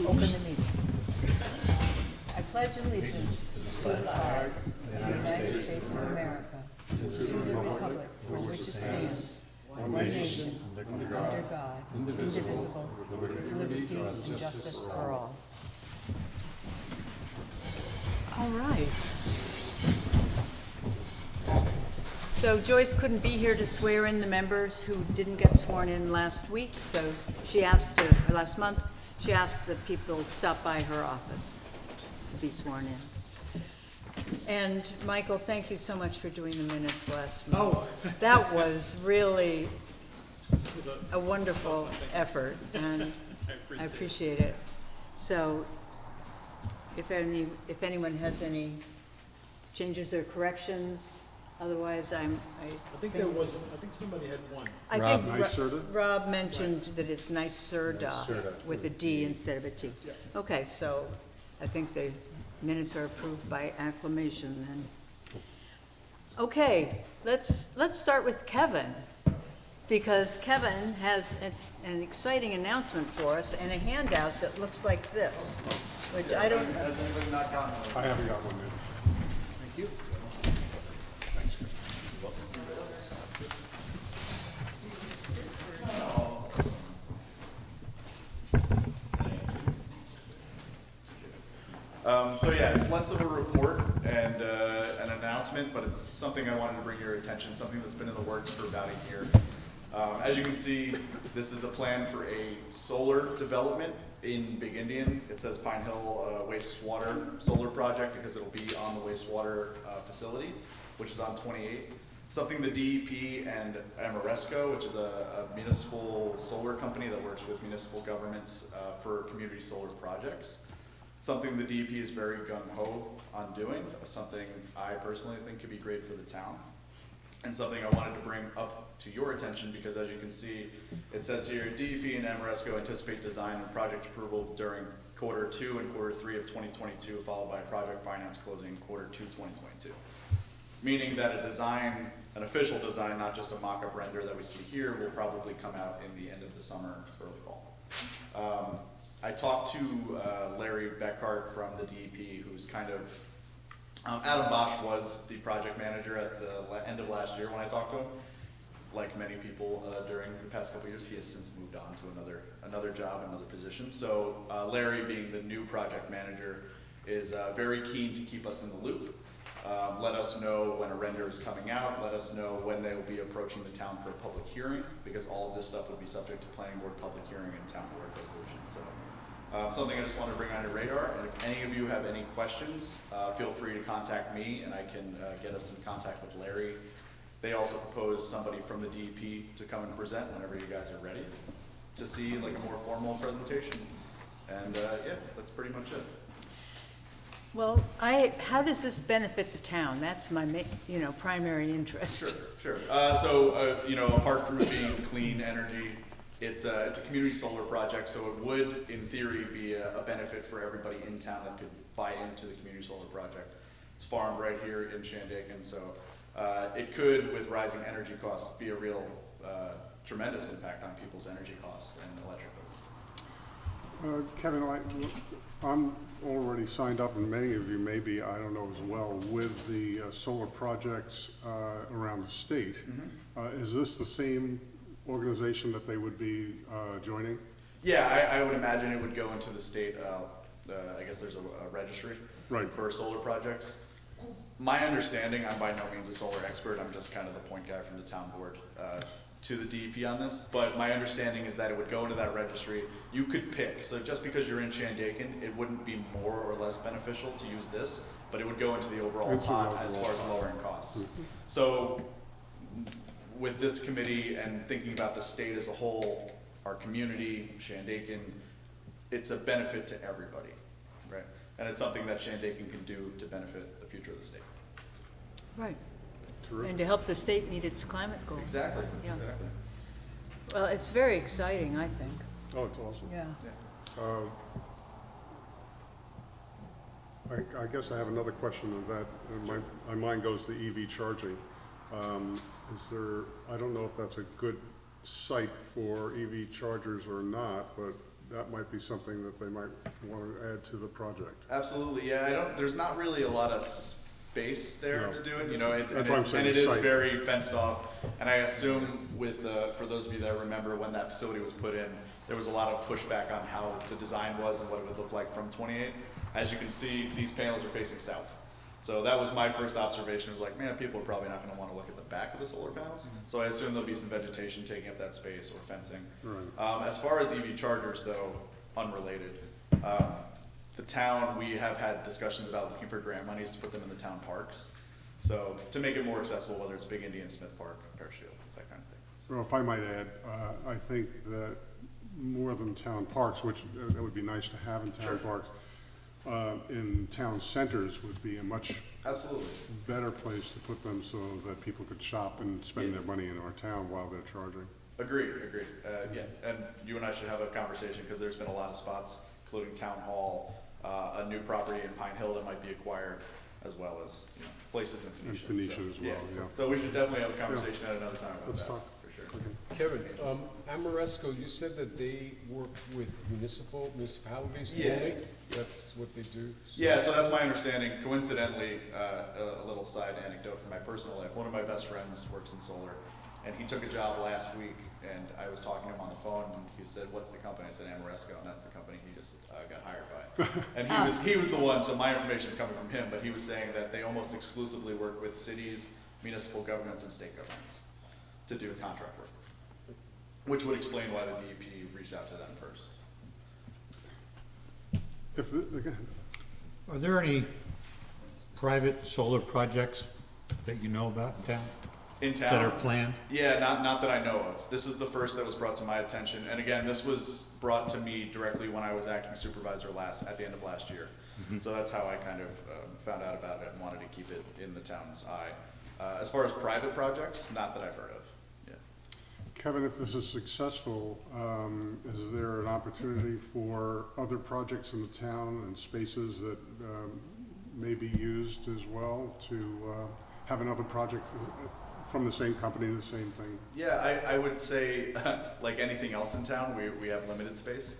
Open the meeting. I pledge allegiance to the flag of the United States of America, to the republic for which it stands, one nation, under God, indivisible, with liberty and justice for all. All right. So Joyce couldn't be here to swear in the members who didn't get sworn in last week, so she asked last month, she asked that people stop by her office to be sworn in. And Michael, thank you so much for doing the minutes last month. Oh. That was really a wonderful effort, and I appreciate it. So if anyone has any changes or corrections, otherwise I think somebody had one. I Rob, think NYSERDA? Rob mentioned that it's NYSERDA NYSERDA. with a D instead of a T. Yeah. Okay, so I think the minutes are approved by acclamation then. Okay, let's start with Kevin, because Kevin has an exciting announcement for us and a handout that looks like this, which I don't. Has anybody not gotten one? I haven't got one yet. Thank you. So yeah, it's less of a report and an announcement, but it's something I wanted to bring your attention, something that's been in the works for about a year. As you can see, this is a plan for a solar development in Big Indian. It says Pine Hill wastewater solar project because it'll be on the wastewater facility, which is on 28. Something the DEP and Amoresco, which is a municipal solar company that works with municipal governments for community solar projects. Something the DEP is very gung-ho on doing, something I personally think could be great for the town, and something I wanted to bring up to your attention because as you can see, it says here, DEP and Amoresco anticipate design and project approval during Q2 and Q3 of 2022, followed by project finance closing Q2 2022. Meaning that an official design, not just a mock-up render that we see here, will probably come out in the end of the summer, early fall. I talked to Larry Beckhart from the DEP, who's kind of, Adam Bosch was the project manager at the end of last year when I talked to him. Like many people during the past couple of years, he has since moved on to another job, another position. So Larry, being the new project manager, is very keen to keep us in the loop. Let us know when a render is coming out, let us know when they will be approaching the town for a public hearing, because all of this stuff would be subject to planning board public hearing and town board resolution. So something I just want to bring on your radar, and if any of you have any questions, feel free to contact me and I can get us in contact with Larry. They also proposed somebody from the DEP to come and present whenever you guys are ready to see like a more formal presentation. And yeah, that's pretty much it. Well, how does this benefit the town? That's my primary interest. Sure. So apart from it being clean energy, it's a community solar project, so it would, in theory, be a benefit for everybody in town that could buy into the community solar project. It's farmed right here in Shandaken, so it could, with rising energy costs, be a real tremendous impact on people's energy costs and electric bills. Kevin, I'm already signed up, and many of you may be, I don't know as well, with the solar projects around the state. Mm-hmm. Is this the same organization that they would be joining? Yeah, I would imagine it would go into the state, I guess there's a registry for solar projects. My understanding, I'm by no means a solar expert, I'm just kind of the point guy from the town board to the DEP on this, but my understanding is that it would go into that registry. You could pick, so just because you're in Shandaken, it wouldn't be more or less beneficial to use this, but it would go into the overall pot as far as lowering costs. Mm-hmm. So with this committee and thinking about the state as a whole, our community, Shandaken, it's a benefit to everybody, right? And it's something that Shandaken can do to benefit the future of the state. Right. Terrific. And to help the state meet its climate goals. Exactly. Yeah. Exactly. Well, it's very exciting, I think. Oh, it's awesome. Yeah. I guess I have another question of that. My mind goes to EV charging. I don't know if that's a good site for EV chargers or not, but that might be something that they might want to add to the project. Absolutely, yeah, there's not really a lot of space there No. to do it, you know, That's what I'm saying, and it the is site. very fenced off. And I assume with, for those of you that remember when that facility was put in, there was a lot of pushback on how the design was and what it would look like from 28. As you can see, these panels are facing south. So that was my first observation, was like, man, people are probably not gonna wanna look at the back of the solar panels. So I assume there'll be some vegetation taking up that space or fencing. Right. As far as EV chargers though, unrelated, the town, we have had discussions about looking for grant monies to put them in the town parks. So to make it more accessible, whether it's Big Indian, Smith Park, Pearshield, that kind of thing. Well, if I might add, I think that more than town parks, which that would be nice to have in town parks, in town centers would be a much Absolutely. better place to put them so that people could shop and spend their money in our town while they're charging. Agreed. Yeah, and you and I should have a conversation, because there's been a lot of spots, including Town Hall, a new property in Pine Hill that might be acquired, as well as, you know, places in And Phoenicia. Phoenicia as well, yeah. So we should definitely have a conversation at another time about Let's that, talk. for sure. Kevin, Amoresco, you said that they work with municipalities Yeah. only? That's what they do? Yeah, so that's my understanding. Coincidentally, a little side anecdote from my personal life. One of my best friends works in solar, and he took a job last week, and I was talking to him on the phone, and he said, "What's the company?" I said, "Amoresco," and that's the company he just got hired by. And he was the one, so my information is coming from him, but he was saying that they almost exclusively work with cities, municipal governments, and state governments to do contract work, which would explain why the DEP reached out to them first. Again, Are there any private solar projects that you know about in town In town. that are planned? Yeah, not that I know of. This is the first that was brought to my attention. And again, this was brought to me directly when I was acting supervisor at the end of last year. So that's how I kind of found out about it and wanted to keep it in the town's eye. As far as private projects, not that I've heard of. Yeah. Kevin, if this is successful, is there an opportunity for other projects in the town and spaces that may be used as well to have another project from the same company, the same thing? Yeah, I would say, like anything else in town, we have limited space,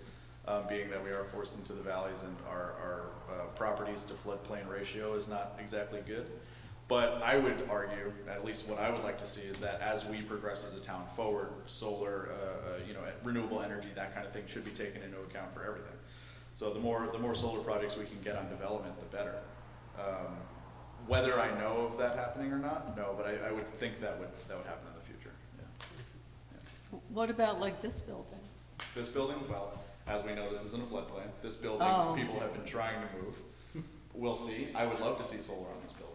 being that we are forced into the valleys and our properties to floodplain ratio is not exactly good. But I would argue, at least what I would like to see, is that as we progress as a town forward, solar, renewable energy, that kind of thing should be taken into account for everything. So the more solar projects we can get on development, the better. Whether I know of that happening or not, no, but I would think that would happen in the future. Yeah. What about like this building? This building, well, as we know, this isn't a floodplain. This building, Oh. people have been trying to move. We'll see. I would love to see solar on this building.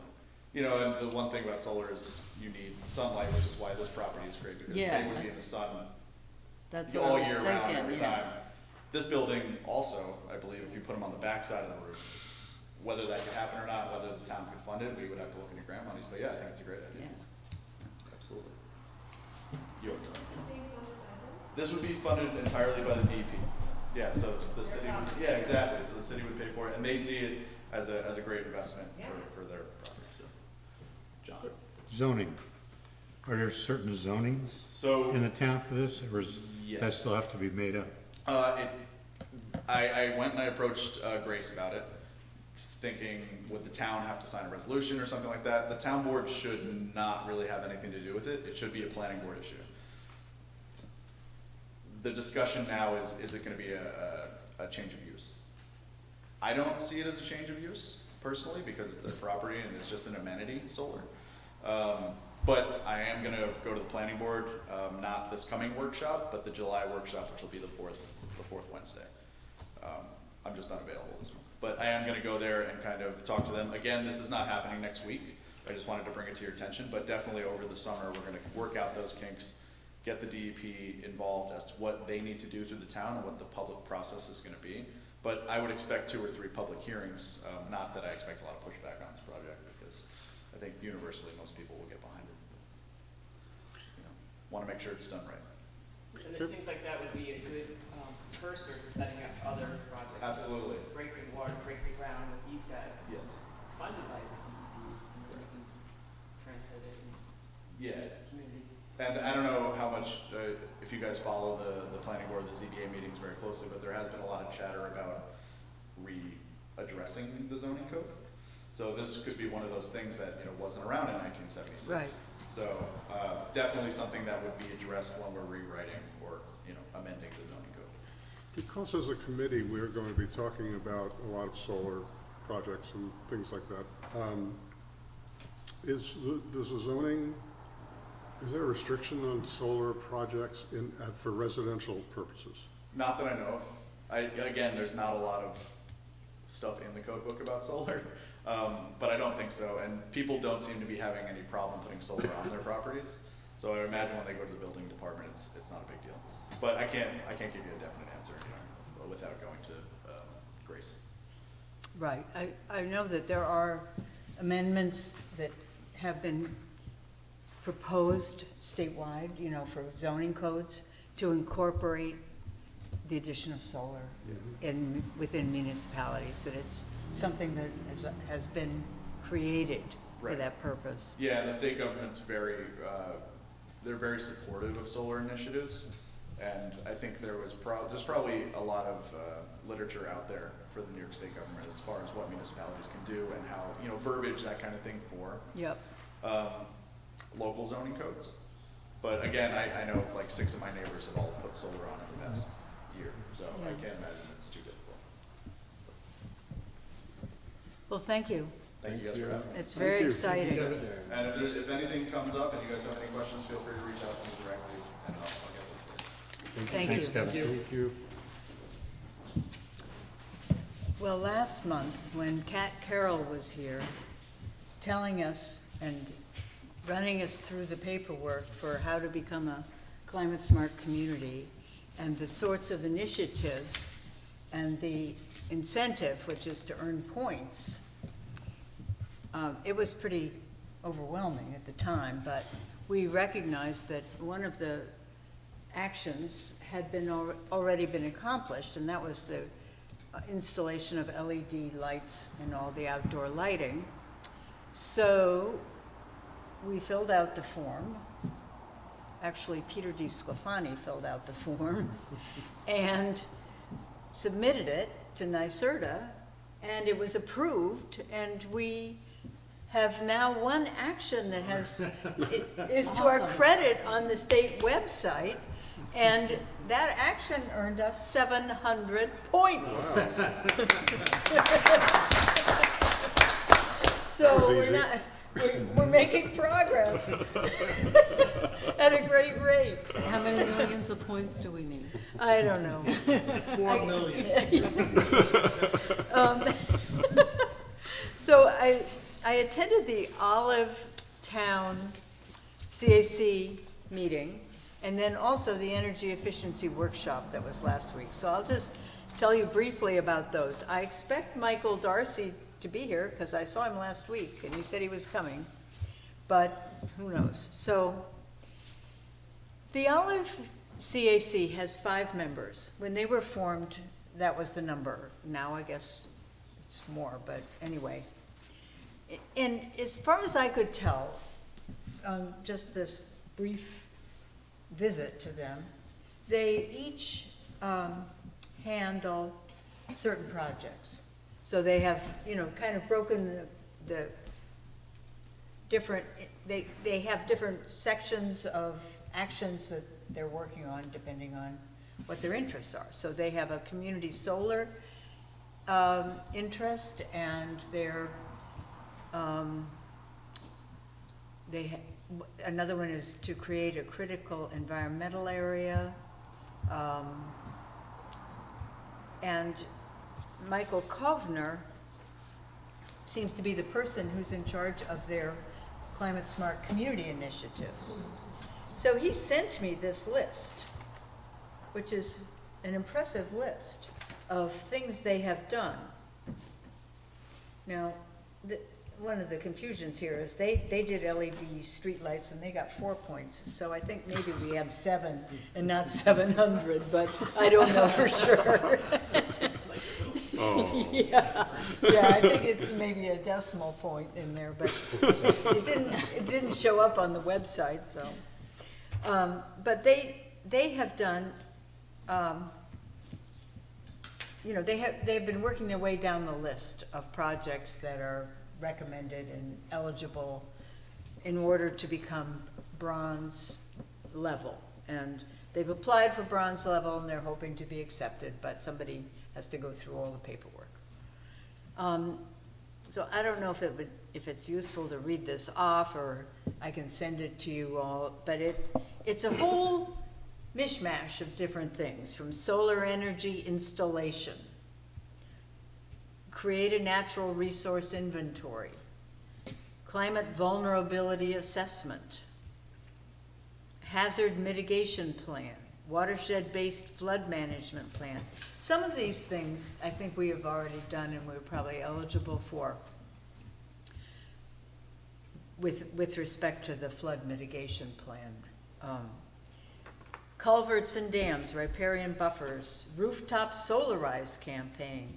You know, and the one thing about solar is you need sunlight, which is why this property is great, because Yeah, they would be in the sun That's what all I was year round, every thinking, yeah. time. This building also, I believe, if you put them on the back side of the roof, whether that could happen or not, whether the town could fund it, we would have to look into grant monies, but yeah, I think it's a great idea. Yeah. Absolutely. You have This would be funded entirely by the DEP. Yeah, so the city would, yeah, exactly, so the city would pay for it, and they see it as a great investment for their property, so. John? Zoning. Are there certain zonings So. in the town for this, or does that Yes. still have to be made up? I went and I approached Grace about it, thinking, would the town have to sign a resolution or something like that? The town board should not really have anything to do with it. It should be a planning board issue. The discussion now is it gonna be a change of use? I don't see it as a change of use personally, because it's their property and it's just an amenity, solar. But I am gonna go to the planning board, not this coming workshop, but the July workshop, which will be the fourth Wednesday. I'm just not available this month, but I am gonna go there and kind of talk to them. Again, this is not happening next week. I just wanted to bring it to your attention, but definitely over the summer, we're gonna work out those kinks, get the DEP involved as to what they need to do through the town and what the public process is gonna be. But I would expect 2 or 3 public hearings, not that I expect a lot of pushback on this project, because I think universally, most people will get behind it. You know, wanna make sure it's done right. And it seems like that would be a good precursor to setting up other projects. Absolutely. So break the water, break the ground with these guys, Yes. funded by the DEP, and we can translate it in Yeah, the community. And I don't know how much, if you guys follow the planning board, the ZBA meetings very closely, but there has been a lot of chatter about readdressing the zoning code. So this could be one of those things that, you know, wasn't around in 1976. Right. So definitely something that would be addressed when we're rewriting or, you know, amending the zoning code. Because as a committee, we're going to be talking about a lot of solar projects and things like that. Does the zoning, is there a restriction on solar projects for residential purposes? Not that I know of. Again, there's not a lot of stuff in the code book about solar, but I don't think so. And people don't seem to be having any problem putting solar on their properties. So I imagine when they go to the building department, it's not a big deal. But I can't give you a definite answer, you know, without going to Grace. Right. I know that there are amendments that have been proposed statewide, you know, for zoning codes to incorporate the addition of solar within municipalities, that it's something that has been created for Right. that purpose. Yeah, and the state government's they're very supportive of solar initiatives. And I think there's probably a lot of literature out there for the New York State government as far as what municipalities can do and how, you know, verbiage, that kind of thing for Yep. local zoning codes. But again, I know like 6 of my neighbors have all put solar on in the past year, so I Yeah. can't imagine it's too difficult. Well, thank you. Thank you guys for having me. It's very you. exciting. And if anything comes up and you guys have any questions, feel free to reach out to me directly and I'll get them for you. Thank Thanks, you. Kevin. Thank you. Well, last month, when Kat Carroll was here, telling us and running us through the paperwork for how to become a climate-smart community and the sorts of initiatives and the incentive, which is to earn points, it was pretty overwhelming at the time, but we recognized that one of the actions had been already been accomplished, and that was the installation of LED lights and all the outdoor lighting. So we filled out the form. Actually, Peter DiSclafani filled out the form and submitted it to NYSERDA, and it was approved, and we have now one action that is to our credit on the state website, and that action earned us 700 points. That So was we're easy. not, we're making progress at a great rate. How many millions of points do we need? I don't know. 4 million. So I attended the Olive Town CAC meeting, and then also the energy efficiency workshop that was last week. So I'll just tell you briefly about those. I expect Michael Darcy to be here, because I saw him last week, and he said he was coming, but who knows? So the Olive CAC has 5 members. When they were formed, that was the number. Now I guess it's more, but anyway. And as far as I could tell, just this brief visit to them, they each handle certain projects. So they have, you know, kind of broken the different, they have different sections of actions that they're working on depending on what their interests are. So they have a community solar interest, and another one is to create a critical environmental area. And Michael Kovner seems to be the person who's in charge of their climate smart community initiatives. So he sent me this list, which is an impressive list of things they have done. Now, one of the confusions here is they did LED streetlights and they got 4 points. So I think maybe we have 7 and not 700, but I don't know for sure. Yeah, I think it's maybe a decimal point in there, but it didn't show up on the website, so. But they have done, they've been working their way down the list of projects that are recommended and eligible in order to become bronze level. And they've applied for bronze level and they're hoping to be accepted, but somebody has to go through all the paperwork. So I don't know if it's useful to read this off, or I can send it to you all, but it's a whole mishmash of different things, from solar energy installation, create a natural resource inventory, climate vulnerability assessment, hazard mitigation plan, watershed-based flood management plan. Some of these things I think we have already done and we're probably eligible for with respect to the flood mitigation plan. Culverts and dams, riparian buffers, rooftop solarized campaign,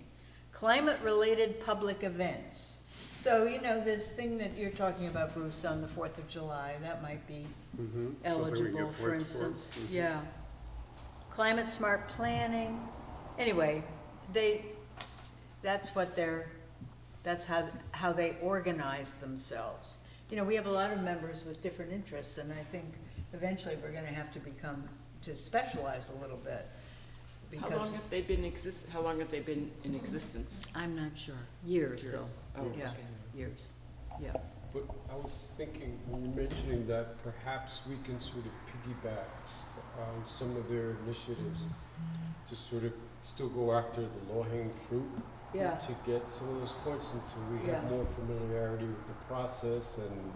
climate-related public events. So, this thing that you're talking about, Bruce, on the 4th of July, that might be Something we eligible, get for points for. instance. Yeah. Climate smart planning. Anyway, that's how they organize themselves. We have a lot of members with different interests, and I think eventually we're gonna have to specialize a little bit. How Because long have they been how long have they been in existence? I'm not sure. Years, though. Oh, Yeah, okay. years. Yeah. But I was thinking, when you're mentioning that, perhaps we can sort of piggyback on some of their initiatives to sort of still go after the low-hanging fruit. Yeah. To get some of those points until we have Yeah. more familiarity with the process and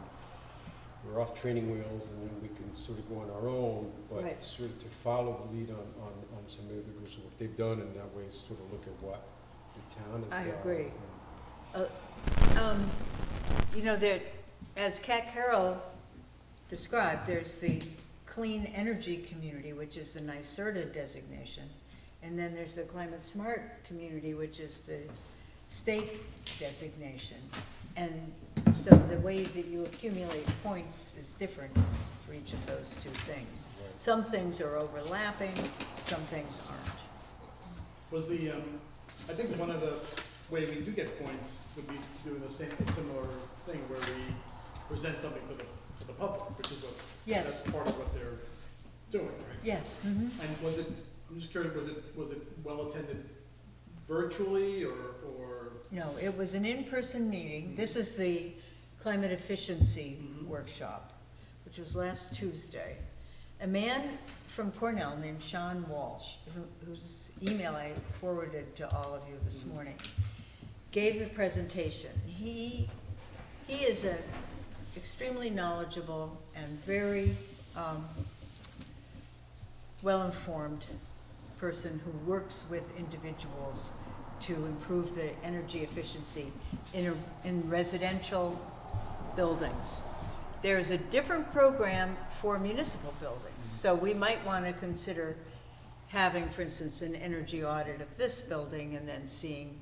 we're off training wheels, and then we can sort of go on our own, but Right. sort of to follow the lead on some of the groups of what they've done, and that way sort of look at what the town has I done. agree. That, as Cat Carroll described, there's the clean energy community, which is the NYSERDA designation. And then there's the climate smart community, which is the state designation. And so the way that you accumulate points is different for each of those two things. Right. Some things are overlapping, some things aren't. Was I think one of the way we do get points would be doing a similar thing where we present something to the public, which is Yes. that's part of what they're doing, right? Yes. Mhm. And was it, I'm just curious, was it well attended virtually or? No, it was an in-person meeting. This is the climate efficiency workshop, which was last Tuesday. A man from Cornell named Sean Walsh, whose email I forwarded to all of you this morning, gave the presentation. He is an extremely knowledgeable and very well-informed person who works with individuals to improve the energy efficiency in residential buildings. There's a different program for municipal buildings, so we might want to consider having, for instance, an energy audit of this building and then seeing,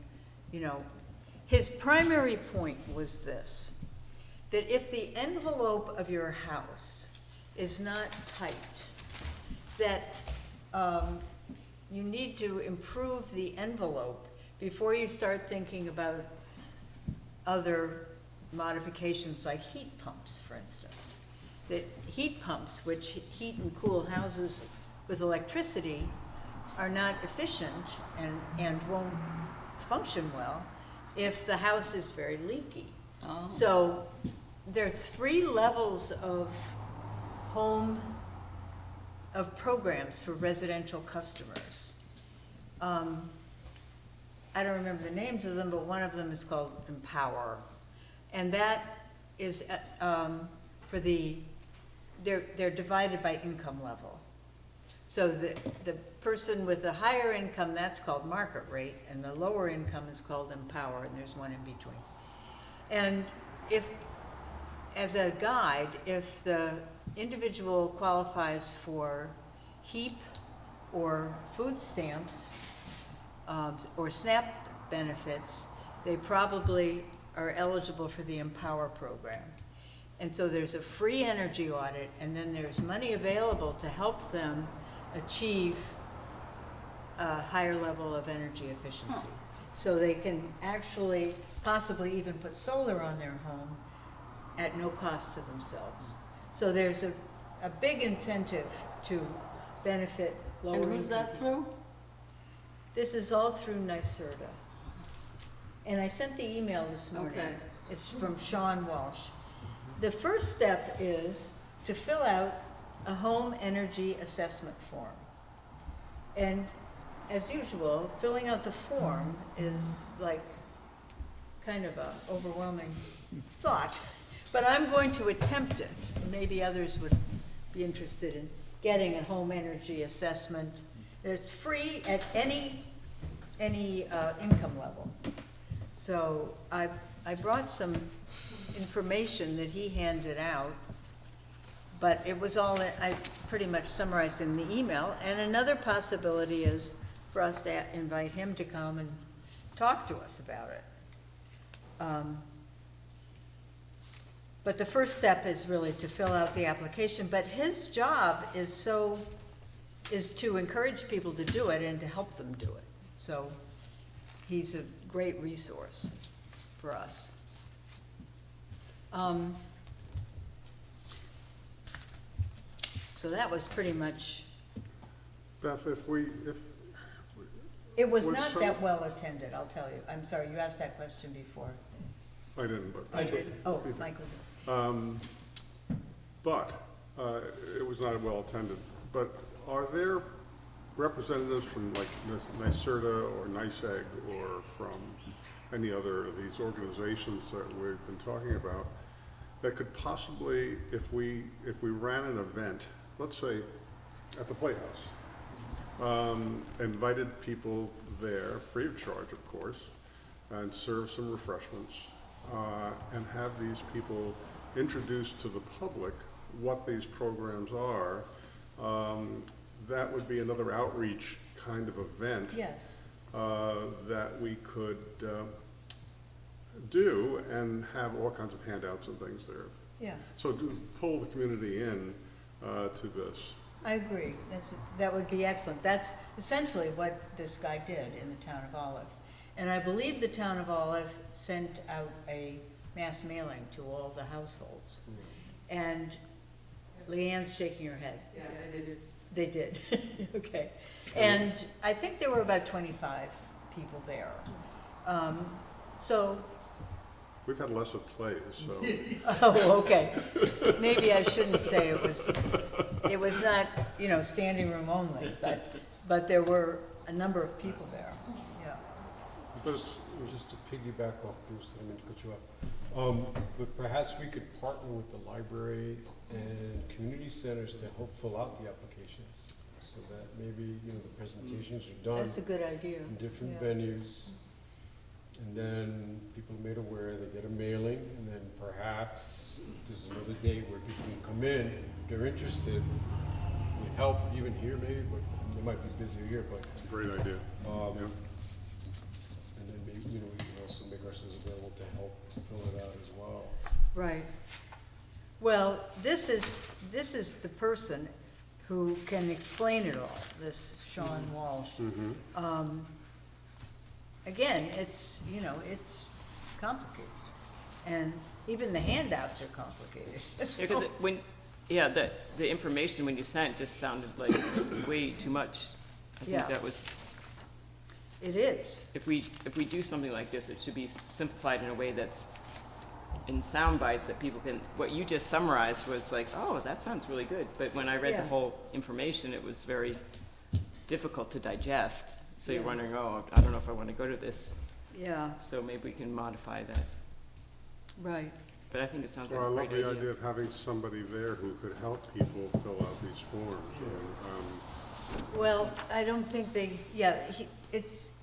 his primary point was this, that if the envelope of your house is not tight, that you need to improve the envelope before you start thinking about other modifications like heat pumps, for instance. That heat pumps, which heat and cool houses with electricity, are not efficient and won't function well if the house is very leaky. Oh. So there are 3 levels of programs for residential customers. I don't remember the names of them, but one of them is called Empower. And that is they're divided by income level. So the person with the higher income, that's called market rate, and the lower income is called Empower, and there's one in between. And as a guide, if the individual qualifies for HEAP or food stamps, or SNAP benefits, they probably are eligible for the Empower program. And so there's a free energy audit, and then there's money available to help them achieve a higher level of energy efficiency. So they can actually possibly even put solar on their home at no cost to themselves. So there's a big incentive to benefit lower And income. who's that through? This is all through NYSERDA. And I sent the email this morning. Okay. It's from Sean Walsh. The first step is to fill out a home energy assessment form. And as usual, filling out the form is like kind of a overwhelming thought. But I'm going to attempt it. Maybe others would be interested in getting a home energy assessment. It's free at any income level. So I brought some information that he handed out, but it was all, I pretty much summarized in the email. And another possibility is for us to invite him to come and talk to us about it. But the first step is really to fill out the application, but his job is to encourage people to do it and to help them do it. So he's a great resource for us. So that was pretty much, Beth, if it was Would not some- that well attended, I'll tell you. I'm sorry, you asked that question before. I didn't, but. I did. Oh, Michael did. But it was not well attended. But are there representatives from like NYSERDA or NYSEG or from any other of these organizations that we've been talking about that could possibly, if we ran an event, let's say at the Playhouse, invited people there, free of charge, of course, and serve some refreshments, and have these people introduce to the public what these programs are, that would be another outreach kind of event Yes, that we could do and have all kinds of handouts and things there. yeah, So to pull the community in to this. I agree. That would be excellent. That's essentially what this guy did in the town of Olive. And I believe the town of Olive sent out a mass mailing to all the households. And Leanne's shaking her head. Yeah, I did it. They did, okay. And I think there were about 25 people there. So, We've had less of plays, so. oh, okay. Maybe I shouldn't say it was not, standing room only, but there were a number of people there, yeah. Just to piggyback off Bruce, I didn't mean to cut you off. But perhaps we could partner with the library and community centers to help fill out the applications, so that maybe, the presentations are done That's a good idea. in different Yeah. venues. And then people are made aware, they get a mailing, and then perhaps there's another day where people can come in, if they're interested, we help even here maybe, but they might be busier here, but, It's a great idea. and Yeah. then maybe, we can also make ourselves available to help fill it out as well. Right. Well, this is the person who can explain it all, this Sean Walsh. Again, it's complicated. And even the handouts are complicated. Because the information when you sent just sounded like way too much. I Yeah. think that was, It is. if we do something like this, it should be simplified in a way that's in sound bites that people can, what you just summarized was like, oh, that sounds really good. But when I read the Yeah. whole information, it was very difficult to digest. So you're Yeah. wondering, oh, I don't know if I want to go to this. Yeah, So maybe we can modify that. right. But I think it sounds like Well, I a love great the idea. idea of having somebody there who could help people fill out these forms. Well, I don't think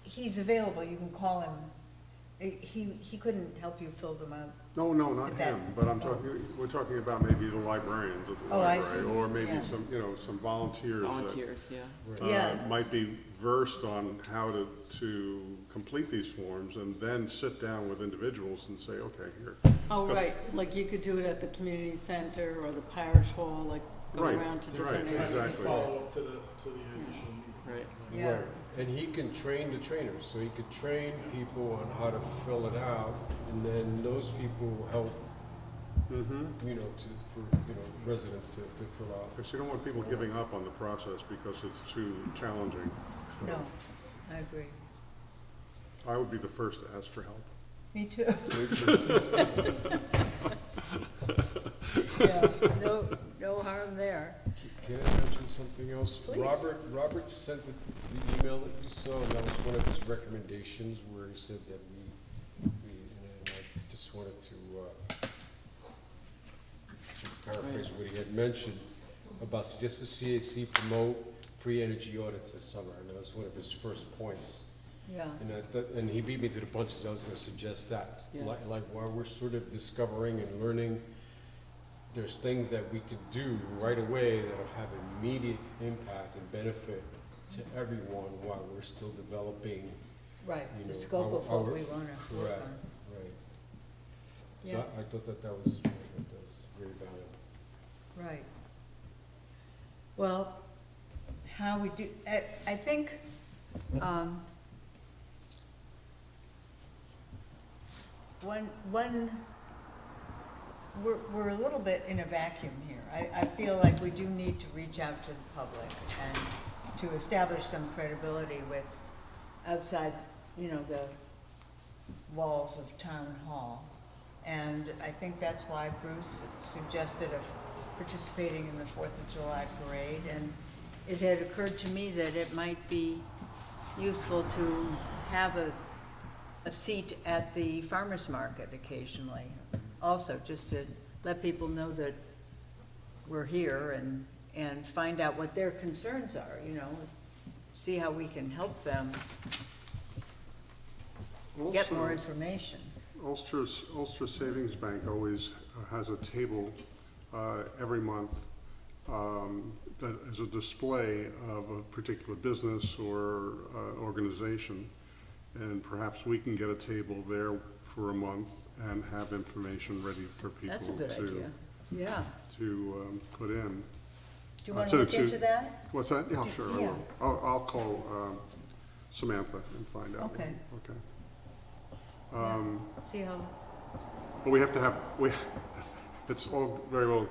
he's available. You can call him He couldn't help you fill them out. No, not But that- him, but we're talking about maybe the librarians at the Oh, I library, see. or maybe Yeah. some volunteers that Volunteers, yeah. Yeah. might be versed on how to complete these forms, and then sit down with individuals and say, okay, here. Oh, right, like you could do it at the community center or the parish hall, like go Right, around to different right, areas. exactly. Follow up to the initial meeting. Right. Yeah. Right. And he can train the trainers, so he could train people on how to fill it out, and then those people will help, you know, for residents to fill out. Because you don't want people giving up on the process because it's too challenging. No, I agree. I would be the first to ask for help. Me too. Yeah, no harm there. Can I mention something else? Please. Robert sent the email that you saw, and that was one of his recommendations where he said that and I just wanted to paraphrase what he had mentioned about suggest the CAC promote free energy audits this summer, and that was one of his first points. Yeah, And he beat me to the punches. I was gonna suggest that. Yeah. Like while we're sort of discovering and learning, there's things that we could do right away that'll have immediate impact and benefit to everyone while we're still developing. right, You the know, scope of our- what we wanna work Correct, on. right. So Yeah. I thought that was very valuable. Right. Well, how we do, I think, we're a little bit in a vacuum here. I feel like we do need to reach out to the public and to establish some credibility with outside, you know, the walls of town hall. And I think that's why Bruce suggested of participating in the 4th of July parade. And it had occurred to me that it might be useful to have a seat at the farmer's market occasionally. Also, just to let people know that we're here and find out what their concerns are, you know, see how we can help them get more Also, information. Ulster Savings Bank always has a table every month that is a display of a particular business or organization. And perhaps we can get a table there for a month and have information ready for people That's a good to, idea. Yeah. put in. Do you want So to look into that? What's that? Yeah, sure, I Yeah. will. I'll call Samantha and find out. Okay. Okay. Yeah. See how, But we have to have, it's all very well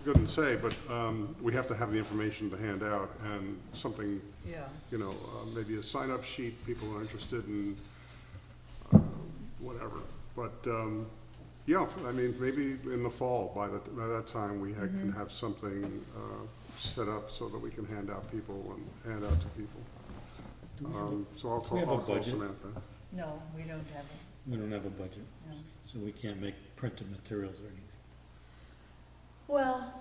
good and say, but we have to have the information to hand out and something, yeah. you know, maybe a sign-up sheet, people are interested in, whatever. But, yeah, I mean, maybe in the fall, by that time, we can have something set up so that we can hand out to people. So I'll we have a call budget? Samantha. No, we don't have it, We don't have a budget, no. so we can't make printed materials or anything. Well,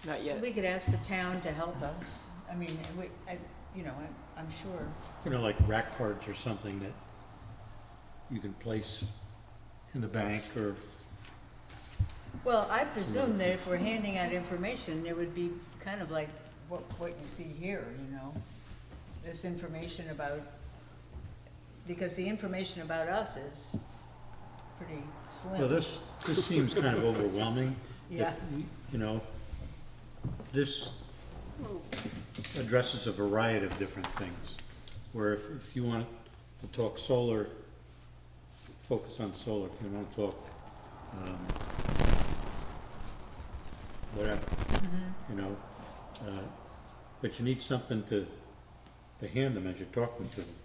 Not yet. we could ask the town to help us. I mean, I'm sure. You know, like rack cards or something that you can place in the bank or, Well, I presume that if we're handing out information, it would be kind of like what you see here, you know? This information about, because the information about us is pretty slim. well, this seems kind of overwhelming. Yeah. If we- You know, this addresses a variety of different things, where if you want to talk solar, focus on solar. If you want to talk, whatever, you know, but you need something to hand them as you're talking to them,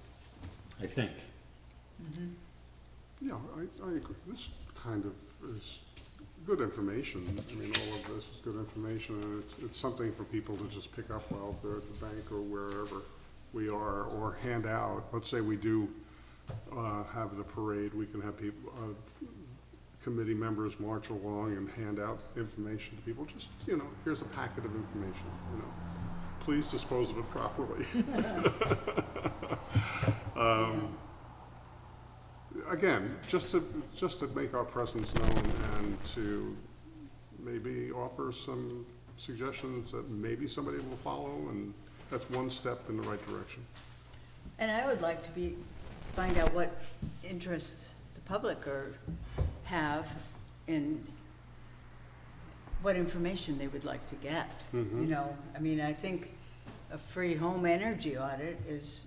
I think. Yeah, I agree. This kind of is good information. I mean, all of this is good information, and it's something for people to just pick up while they're at the bank or wherever we are, or hand out. Let's say we do have the parade, we can have people, committee members march along and hand out information to people. Just, you know, here's a packet of information, you know. Please dispose of it properly. again, just to make our presence known and to maybe offer some suggestions that maybe somebody will follow, and that's one step in the right direction. And I would like to find out what interests the public have in what information they would like to get. You know, I mean, I think a free home energy audit is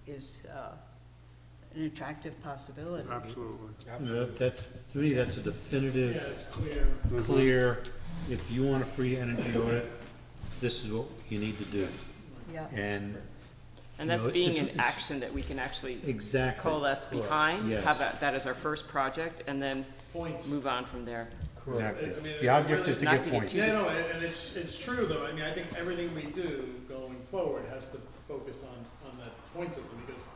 an attractive possibility. Absolutely. That's, to me, that's a Yeah, definitive, it's clear. clear, if you want a free energy audit, this is what you need to do. Yeah. And, And that's No, being it's- an it's- action that we can actually exactly. coalesce behind, Yes. have that as our first project, and then Points. move on from there. Exactly. I mean, The object is to Not get to get points. too Yeah, no, and it's true though, I mean, I think everything we do going forward has to focus on that point system, because,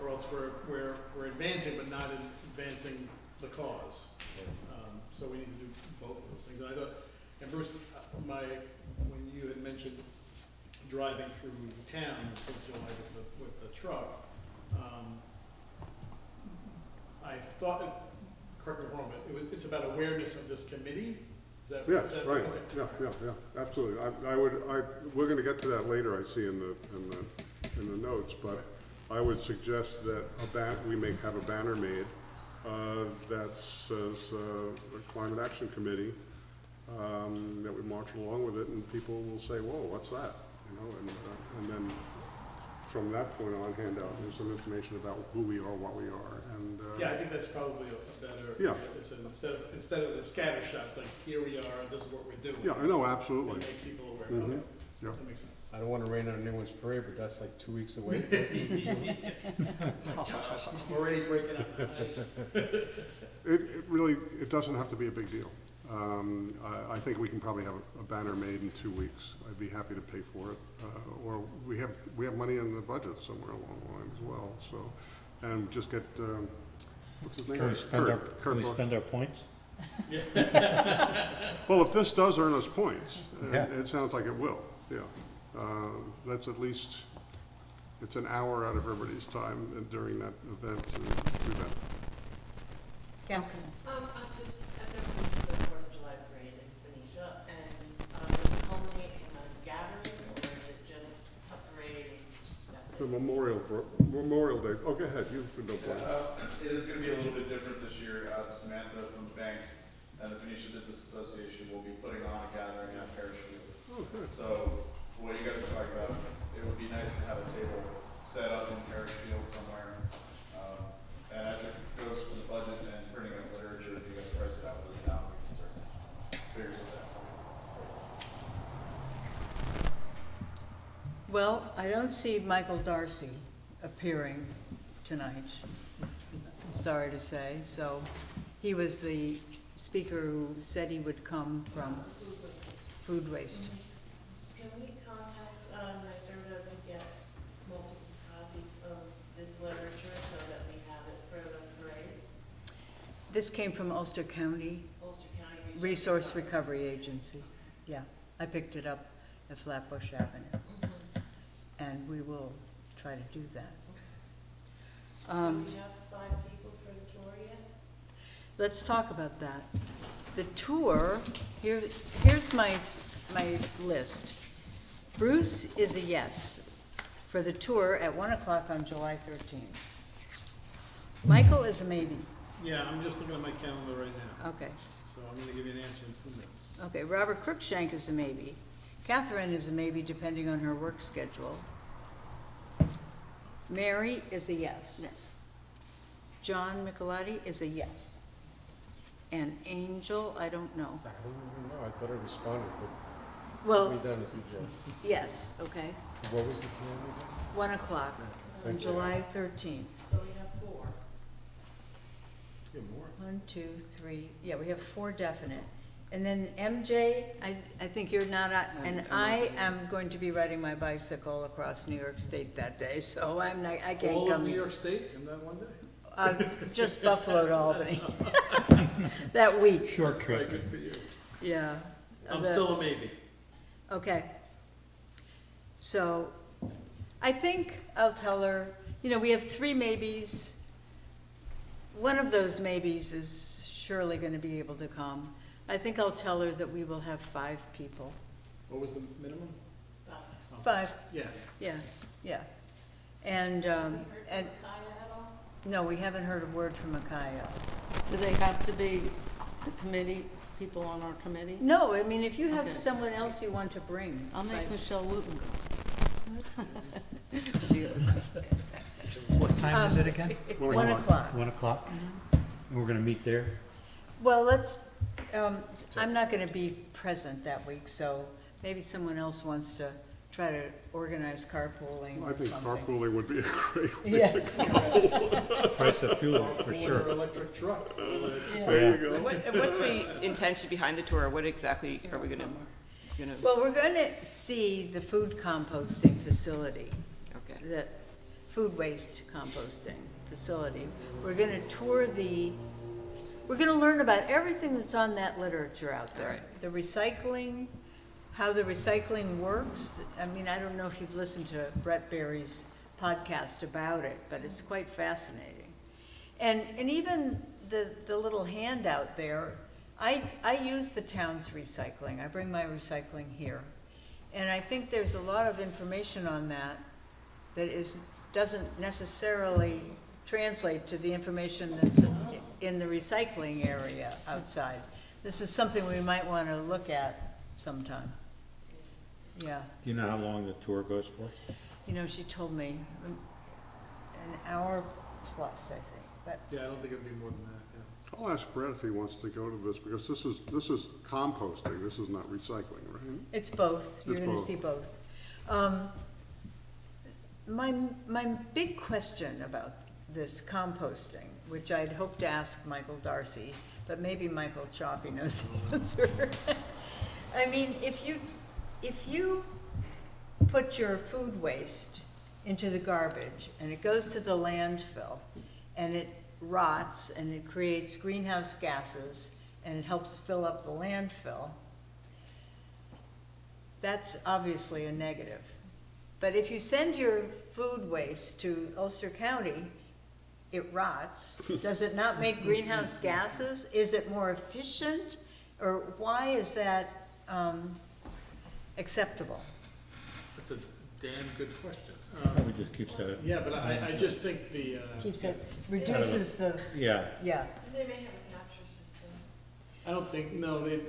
or else we're advancing, but not advancing the cause. So we need to do both of those things, and I thought, and Bruce, when you had mentioned driving through town in July with the truck, I thought, correct me if I'm wrong, but it's about awareness of this committee? Is that? Yes, is that- right, okay. yeah, absolutely. We're gonna get to that later, I see in the notes, but I would suggest that we may have a banner made, that says, the Climate Action Committee, that we march along with it, and people will say, whoa, what's that? You know, and then from that point on, hand out some information about who we are, what we are, and, Yeah, I think that's probably a better. Yeah. Instead of the scatter shots, like, here we are, this is what we're doing. yeah, I know, And absolutely. make people aware, Mhm. okay, Yeah. that makes sense. I don't wanna rain on anyone's parade, but that's like 2 weeks away. Already breaking up the ice. It really, it doesn't have to be a big deal. I think we can probably have a banner made in 2 weeks. I'd be happy to pay for it. Or we have money in the budget somewhere along the line as well, so. And just get, what's his name? Can we spend our, Kurt can we Buck. spend our points? Well, if this does earn us points, and Yeah. it sounds like it will, yeah. That's at least, it's an hour out of everybody's time during that event to do that. Catherine? I've never been to the Fourth of July parade in Phoenicia, and is it culminate in a gathering, or is it just a parade, that's The it? Memorial Day, oh, go ahead, you've been no point. It is gonna be a little bit different this year. Samantha from the bank and the Phoenicia Business Association will be putting on a gathering at Parish Field. Oh, good. So, for what you guys were talking about, it would be nice to have a table set up in Parish Field somewhere. And as it goes to the budget and printing of literature, if you guys price it out with the town, we can certainly figure something out. Well, I don't see Michael Darcy appearing tonight, I'm sorry to say. So he was the speaker who said he would come from food waste. Can we contact, NYSERDA to get multiple copies of this literature so that we have it for the parade? This came from Ulster County Ulster County Resource Recovery Agency. Yeah, I picked it up at Flatbush Avenue, and we will try to do that. Do we have 5 people for the tour yet? Let's talk about that. The tour, here's my list. Bruce is a yes for the tour at 1 o'clock on July 13th. Michael is a maybe. Yeah, I'm just looking at my calendar right now, Okay. so I'm gonna give you an answer in 2 minutes. Okay, Robert Cruikshank is a maybe. Catherine is a maybe, depending on her work schedule. Mary is a yes. Yes. John Michelotti is a yes. And Angel, I don't know. I don't even know, I thought I responded, but Well, we done as a yes. yes, okay. What was the time again? 1 o'clock on Thank you. July 13th. So we have 4. Get more. 1, 2, 3, yeah, we have 4 definite. And then MJ, I think you're not, and I am going to be riding my bicycle across New York State that day, so I can't All of come. New York State in that one day? Just Buffalo to Albany. That week, Short That's very trip. good for you. yeah. I'm The- still a maybe. Okay. So, I think I'll tell her, we have 3 maybes. one of those maybes is surely gonna be able to come. I think I'll tell her that we will have 5 people. What was the minimum? 5, Yeah. yeah. And, no, we haven't heard a word from Micaiah. Do they have to be the committee, people on our committee? No, I mean, if you have Okay. someone else you want to bring. I'll make like- Michelle Wooten go. She goes, What time is it again? 1 o'clock. 1 o'clock? And we're gonna meet there? Well, I'm not gonna be present that week, so maybe someone else wants to try to organize carpooling I or think something. carpooling would be a great way. Yeah, Price of fuel, for Or sure. electric truck. There you go. What's the intention behind the tour? What exactly are we gonna? well, we're gonna see the food composting facility, Okay. the food waste composting facility. We're gonna tour we're gonna learn about everything that's on that literature out there. Alright. The recycling, how the recycling works. I mean, I don't know if you've listened to Brett Berry's podcast about it, but it's quite fascinating. And even the little handout there, I use the town's recycling. I bring my recycling here. And I think there's a lot of information on that doesn't necessarily translate to the information that's in the recycling area outside. This is something we might want to look at sometime. Yeah, Do you know how long the tour goes for? you know, she told me an hour plus, I think, but Yeah, I don't think it'd be more than that, yeah. I'll ask Brett if he wants to go to this, because this is composting, this is not recycling, right? it's both. You're It's gonna both. see both. My big question about this composting, which I'd hoped to ask Michael Darcy, but maybe Michael Choppy knows the answer. I mean, if you put your food waste into the garbage and it goes to the landfill and it rots and it creates greenhouse gases and it helps fill up the landfill, that's obviously a negative. But if you send your food waste to Ulster County, it rots. Does it not make greenhouse gases? Is it more efficient? Or why is that acceptable? That's a damn good question. Probably just keeps that. Yeah, but I just think the, Keeps it, reduces the, Yeah, yeah, They may have a capture system. I don't think, no, they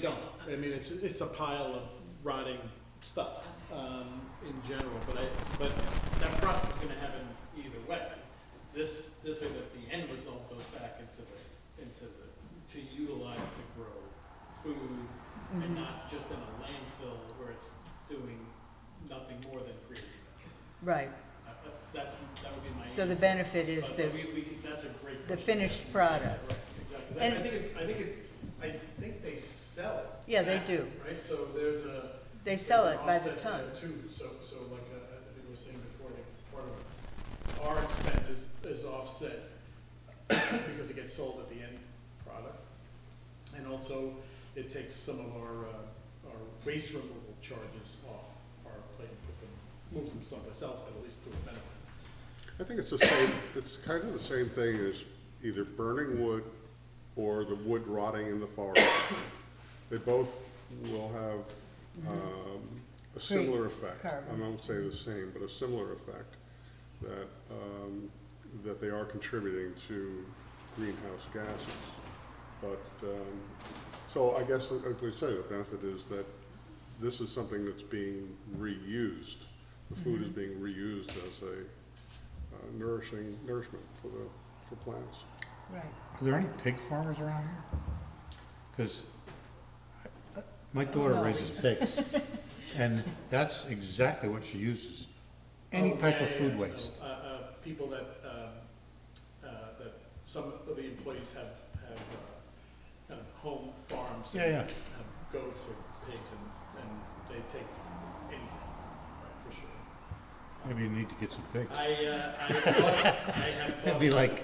don't. I mean, it's a pile of rotting stuff, in general, but that process is gonna happen either way. This way that the end result goes back to utilize to grow food and not just in a landfill where it's doing nothing more than creating that. right. That would be my answer. So the benefit is But the, that's a great the question. finished product. Right, exactly. 'Cause And- I think they sell it. Yeah, they now, do. Right, so there's a. They sell there's it an by the offset ton. there too. So like, I think I was saying before, like, part of our expense is offset because it gets sold at the end product. And also, it takes some of our waste removal charges off our plate, moves them someplace else, but at least to a benefit. I think it's the same, it's kind of the same thing as either burning wood or the wood rotting in the forest. They both will have a similar effect. carbon. I won't say the same, but a similar effect, that they are contributing to greenhouse gases. But, so I guess, like I say, the benefit is that this is something that's being reused. The food is being reused as a nourishment for plants. Right. are there any pig farmers around here? Because my daughter No. raises pigs, and that's exactly what she uses. Any Oh, type yeah, of yeah, food yeah. waste. People that some of the employees have kind of home farms. Yeah, yeah. Have goats or pigs and they take anything, right, for sure. Maybe you need to get some pigs. I have. It'd be like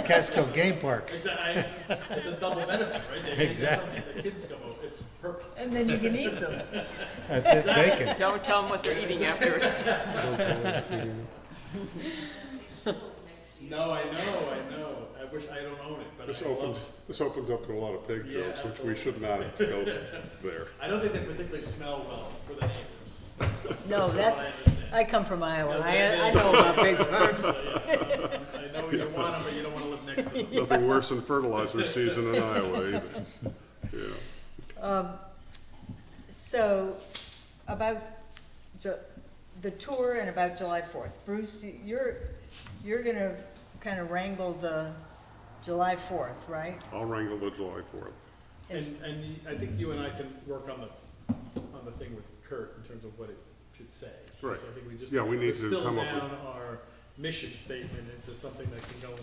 Catskill Game Park. It's a double benefit, right? They get Exactly. something, the kids come over, it's perfect. And then you can eat them. That's it, bacon. Don't tell them what they're eating afterwards. No, I know. wish I don't own it, but This I love opens, it. this opens up to a lot of pig Yeah, jokes, which we should not go there. I don't think they particularly smell well for the neighbors. So, No, from that's, what I understand. I come from Iowa. No, I know about pig farms. So, yeah, I know you want them, but you don't wanna live next to them. Nothing worse than fertilizer season in Iowa either. Yeah. So, about the tour and about July 4th. Bruce, you're gonna kind of wrangle the July 4th, right? I'll wrangle the July 4th. And I think you and I can work on the thing with Kurt in terms of what it should say. Right. So I think we just Yeah, we need to distill come up down with- our mission statement into something that can go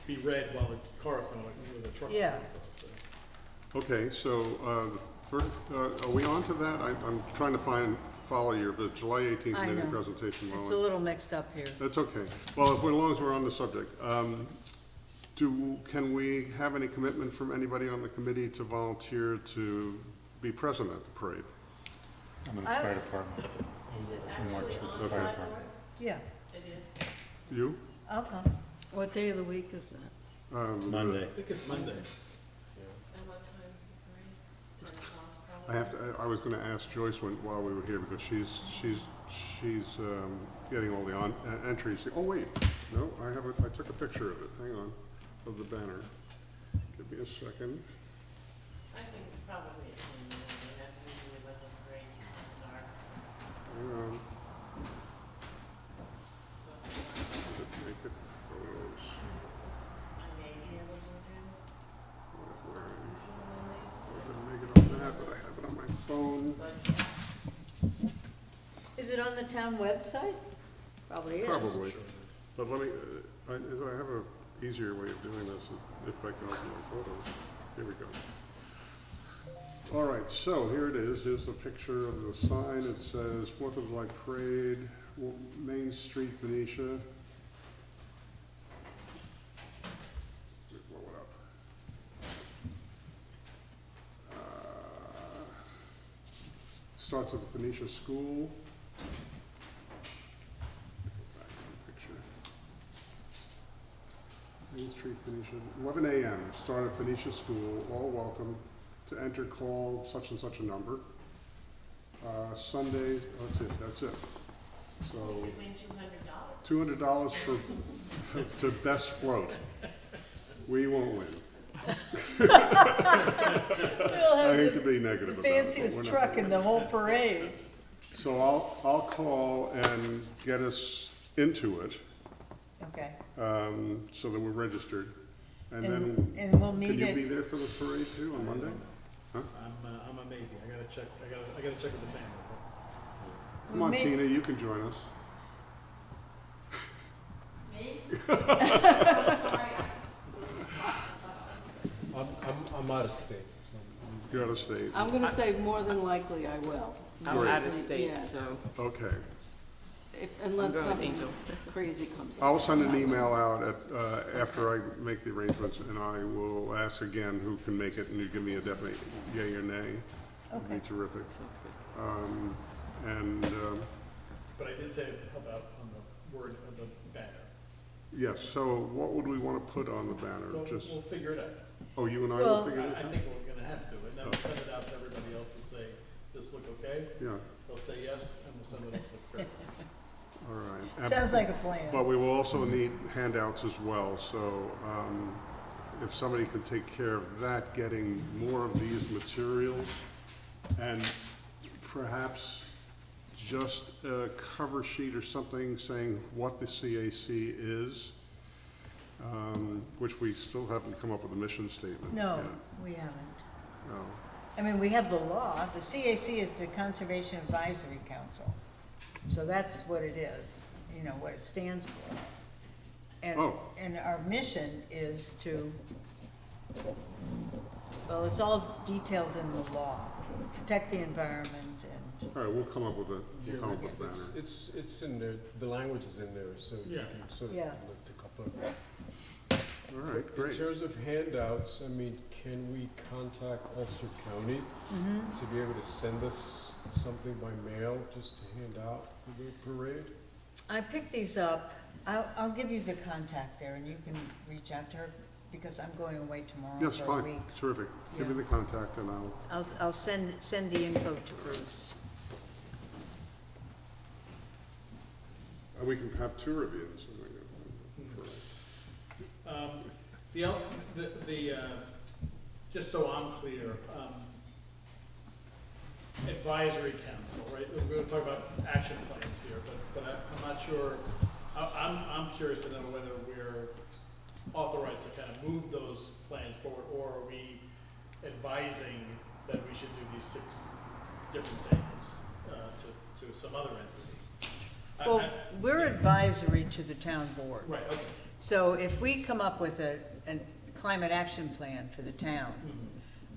be read while the car's going, or the truck's going. Yeah. So. Okay, so, are we on to that? I'm trying to follow the July 18th I meeting know. presentation. It's a little mixed up here. That's okay. Well, as long as we're on the subject, can we have any commitment from anybody on the committee to volunteer to be present at the parade? I'm in the fire department. Is it We work actually with on the fire July department. 4th? Yeah, It is. You? I'll come. What day of the week is that? Monday. I think it's Monday. And what time is the parade? 10 o'clock I probably? have to, I was gonna ask Joyce while we were here, because she's getting all the entries. Oh, wait, no, I took a picture of it, hang on, of the banner. Give me a second. I think probably it's in the morning, that's usually when the parade times are. Hang on, So did it make it? Photos. I may be able to attend, Where- usually Mondays, I didn't make it on that, but I have it on my phone. but Is it on the town website? Probably is. Probably. Sure it is. But let me, I have a easier way of doing this, if I can open my photos. Here we go. All right, so here it is. Here's the picture of the sign. It says Fourth of July Parade, Main Street, Phoenicia. Let me blow it up. Starts at the Phoenicia School. Back to the picture. Main Street, Phoenicia, 11 a.m., start at Phoenicia School, all welcome to enter, call such and such a number. Sunday, that's it. So, you could win $200. $200 to best float. We won't win. We'll I have hate to the be negative about it. but fanciest we're not truck gonna in the whole parade. So I'll call and get us into it, Okay. so that we're registered. And then, And we'll can meet you be at, there for the parade too on Monday? Huh? I'm a maybe. I gotta check with the family. Come on, Me- Tina, you can join us. Me? I'm out of state, so. You're out of state. I'm gonna say more than likely I will. I'm Right. out of state, Yeah. so Okay. Unless I'm going something Angel. crazy comes up. I'll send an email out after I make the arrangements, and I will ask again who can make it, and you give me a definite yay or nay. That'd be Okay. terrific. sounds good. But I did say help out on the word of the banner. Yes, so what would we want to put on the banner? So Just, we'll figure it out. oh, you and I will Well- figure I this out? think we're gonna have to, and then we'll send it out to everybody else and say, this look okay? Yeah, They'll say yes, and we'll send it off to Craig. all right. sounds like a plan. But we will also need handouts as well, so if somebody can take care of that, getting more of these materials, and perhaps just a cover sheet or something saying what the CAC is, which we still haven't come up with a mission statement No, yet. we haven't. No. I mean, we have the law. The CAC is the Conservation Advisory Council. So that's what it is, you know, what it stands for. And, Oh. and our mission is to, well, it's all detailed in the law. Protect the environment and, All right, we'll come up with a banner. It's in there, the language is in there, so you Yeah. can sort of Yeah. lift a couple of. All right, In great. terms of handouts, I mean, can we contact Ulster County to be able to send us something by mail just to hand out for the parade? I picked these up I'll give you the contact there, and you can reach out to her, because I'm going away tomorrow Yes, for a fine, week. terrific. Give me Yeah. the contact and I'll send the info to Bruce. we can have two reviews. Just so I'm clear, advisory council, right? We're gonna talk about action plans here, but I'm not sure, I'm curious to know whether we're authorized to kind of move those plans forward, or are we advising that we should do these 6 different things, to some other entity? Well, we're advisory to the town board. Right, okay. So if we come up with a climate action plan for the town,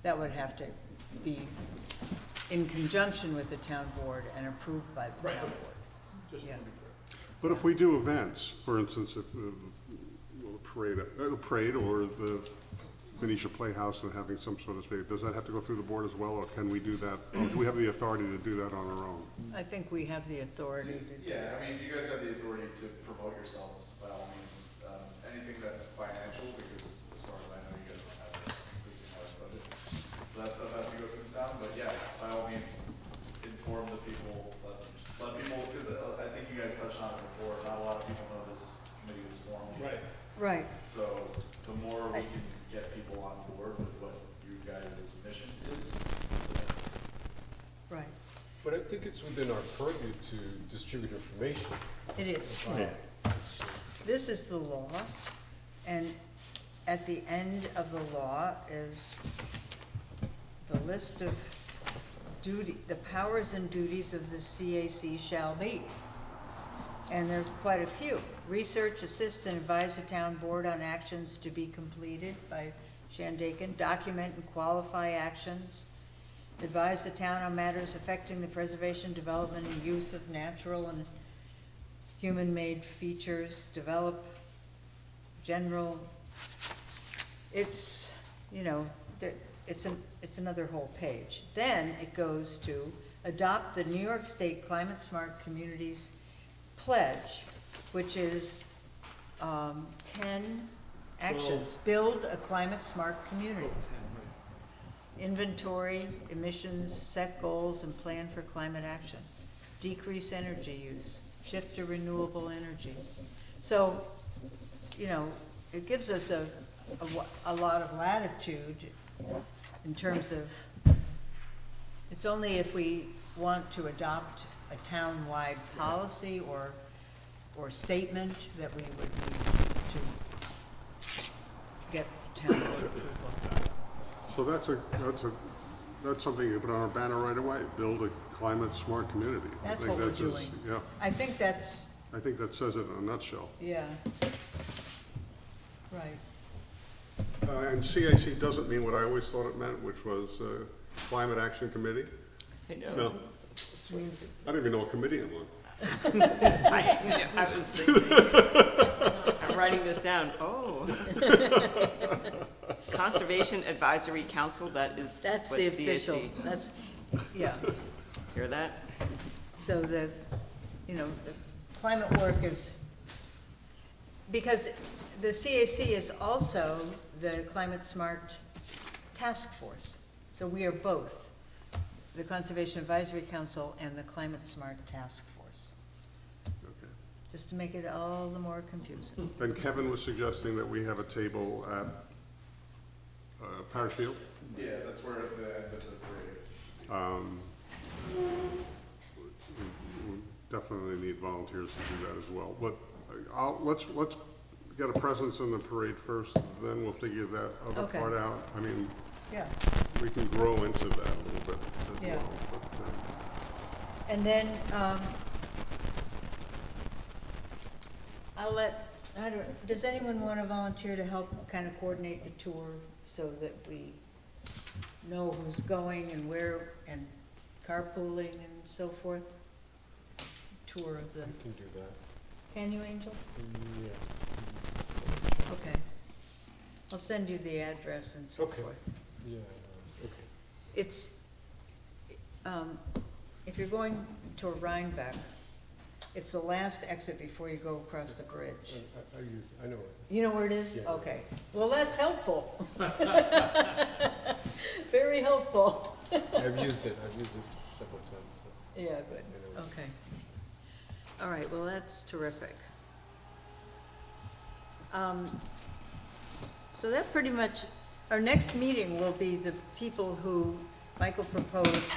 that would have to be in conjunction with the town board and approved by the Right, town okay. board. Just Yeah. to be clear. But if we do events, for instance, if the parade or the Venetia Playhouse and having some sort of space, does that have to go through the board as well, or can we do that? Or do we have the authority to do that on our own? I think we have the authority to do Yeah, that. I mean, you guys have the authority to promote yourselves by all means. Anything that's financial, because as far as I know, you guys don't have an existing house budget. So that stuff has to go through the town, but yeah, by all means, inform the people, let people, because I think you guys touched on it before, not a lot of people know this committee was formed. Right. Right, So the more we can get people on board with what you guys' mission is, the better. right. But I think it's within our purview to distribute information. It is. Yeah. This is the law, and at the end of the law is the list of the powers and duties of the CAC shall be. And there's quite a few. Research, assist, and advise the town board on actions to be completed by Shandaken, document and qualify actions, advise the town on matters affecting the preservation, development, and use of natural and human-made features, develop general, it's, you know, it's another whole page. Then it goes to adopt the New York State Climate Smart Communities Pledge, which is 10 actions. Build a climate smart community. Inventory emissions, set goals, and plan for climate action. Decrease energy use, shift to renewable energy. So, you know, it gives us a lot of latitude in terms of, it's only if we want to adopt a town-wide policy or statement that we would need to get the town board approval. So that's something you put on our banner right away, build a climate smart community. I That's think what we're that's just- doing. Yeah, I think that's, I think that says it in a nutshell. yeah. Right. And CAC doesn't mean what I always thought it meant, which was Climate Action Committee. I know. No, Means I don't even know what committee I'm on. I was thinking, I'm writing this down, oh. Conservation Advisory Council, that is that's what the CAC. official, that's, yeah. Hear that? So the, you know, the climate work is, because the CAC is also the Climate Smart Task Force. So we are both, the Conservation Advisory Council and the Climate Smart Task Force, Okay. just to make it all the more confusing. And Kevin was suggesting that we have a table at Parish Field. Yeah, that's where at the end of the parade. We definitely need volunteers to do that as well. But let's get a presence in the parade first, then we'll figure that other Okay. part out. I mean, Yeah, we can grow into that a little bit as Yeah. well. But, and then, does anyone want to volunteer to help kind of coordinate the tour so that we know who's going and where, and carpooling and so forth? Tour of the, We can do that. can you, Angel? Yeah. Okay. I'll send you the address and so Okay. forth. Yeah, okay. It's, if you're going to Rhinebeck, It's the last exit before you go across the bridge. I know it. You know where it is? Yeah. Okay. Well, that's helpful. Very helpful. I've used it several times, so. Yeah, good. Okay. All right, well, that's terrific. So that pretty much, our next meeting will be the people who Michael proposed.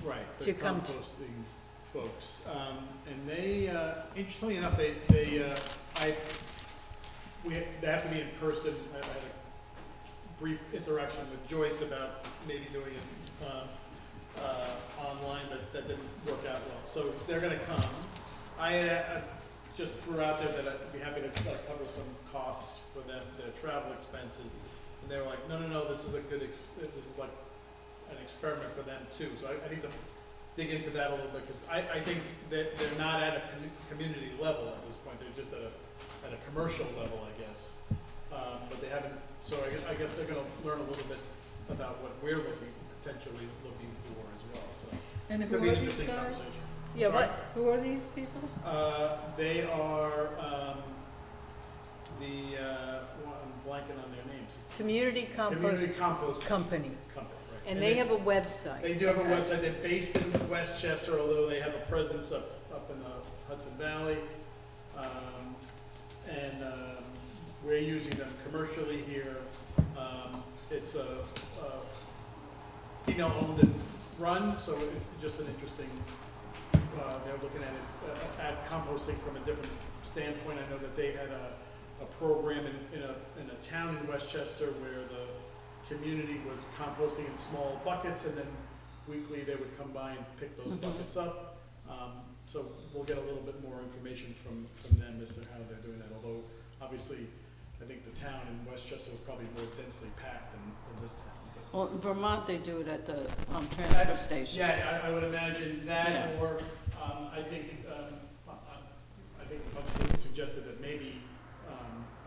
Right, To the come to- composting folks. And they, interestingly enough, they have to be in person. I had a brief interaction with Joyce about maybe doing it online, but that didn't work out well. So they're gonna come. I just threw out there that I'd be happy to cover some costs for them, their travel expenses. And they were like, no, this is a good, this is like an experiment for them too. So I need to dig into that a little bit, because I think that they're not at a community level at this point. They're just at a commercial level, I guess. But they haven't, so I guess they're gonna learn a little bit about what we're potentially looking for as well, so. And Could who be are an these interesting guys? conversation. Yeah, Sorry? what, Who are these people? They are, I'm blanking on their names. Community Community Compost Compost Company. Company, right. And they have a website. They do have a Okay. website. They're based in Westchester, although they have a presence up in the Hudson Valley. We're using them commercially here. It's a female-owned and run, so it's just an interesting, they're looking at it, at composting from a different standpoint. I know that they had a program in a town in Westchester where the community was composting in small buckets, and then weekly they would come by and pick those buckets up. So we'll get a little bit more information from them as to how they're doing that, although obviously I think the town in Westchester was probably more densely packed than this town. But Well, in Vermont, they do it at the transfer station. yeah, I would imagine that, Yeah. or I think a bunch of people suggested that maybe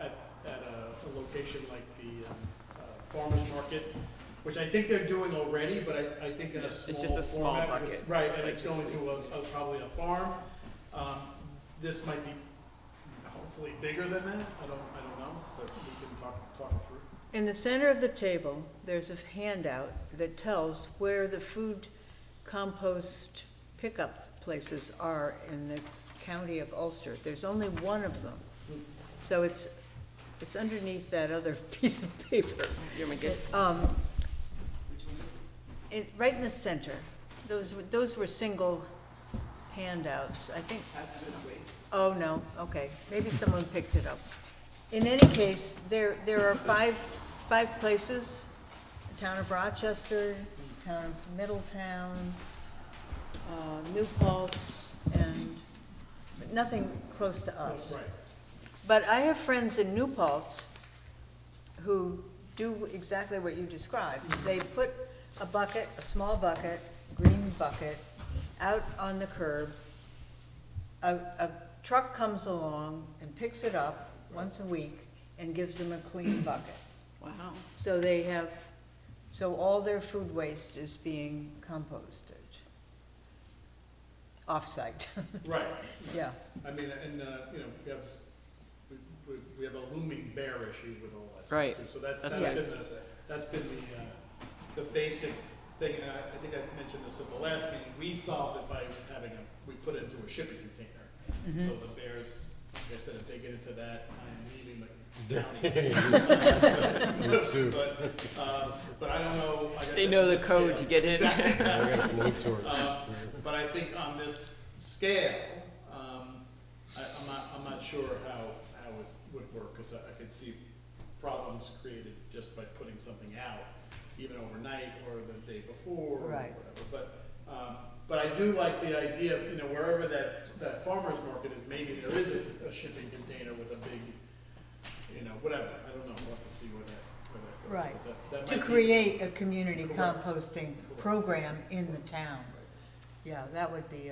at a location like the farmer's market, which I think they're doing already, but I think in a small It's just a small format, because- bucket. right, It's and like it's going this to probably a farm. This might be hopefully bigger than that, I don't know, but we can talk it through. In the center of the table, there's a handout that tells where the food compost pickup places are in the county of Ulster. There's only one of them. So it's underneath that other piece of paper. You're my good. Right in the center. Those were single handouts, I think. Hazardous waste. Oh, no, okay, maybe someone picked it up. In any case, there are five places: the town of Rochester, town of Middletown, New Paltz, and but nothing close to us. Right. But I have friends in New Paltz who do exactly what you described. They put a bucket, a small bucket, green bucket, out on the curb. A truck comes along and picks it up once a week and gives them a clean bucket. Wow. So all their food waste is being composted. Off-site, Right. yeah. I mean, and, we have a looming bear issue with all that stuff Right. too. So that's That's been the basic thing, and I think I mentioned this at the last meeting. We solved it by we put it into a shipping container. So the bears, like I said, if they get into that, I'm leaving the county. Me too. But I don't know. Like I They said, know the this code scale. to get in. Exactly. I got a blue torch. But I think on this scale, I'm not sure how it would work, because I could see problems created just by putting something out, even overnight or the day before or Right. whatever. But I do like the idea of, wherever that farmer's market is, maybe there is a shipping container with a big, whatever. I don't know. We'll have to see where that goes. Right. But that To might be- create a community Correct. composting program in the town. Yeah, that would be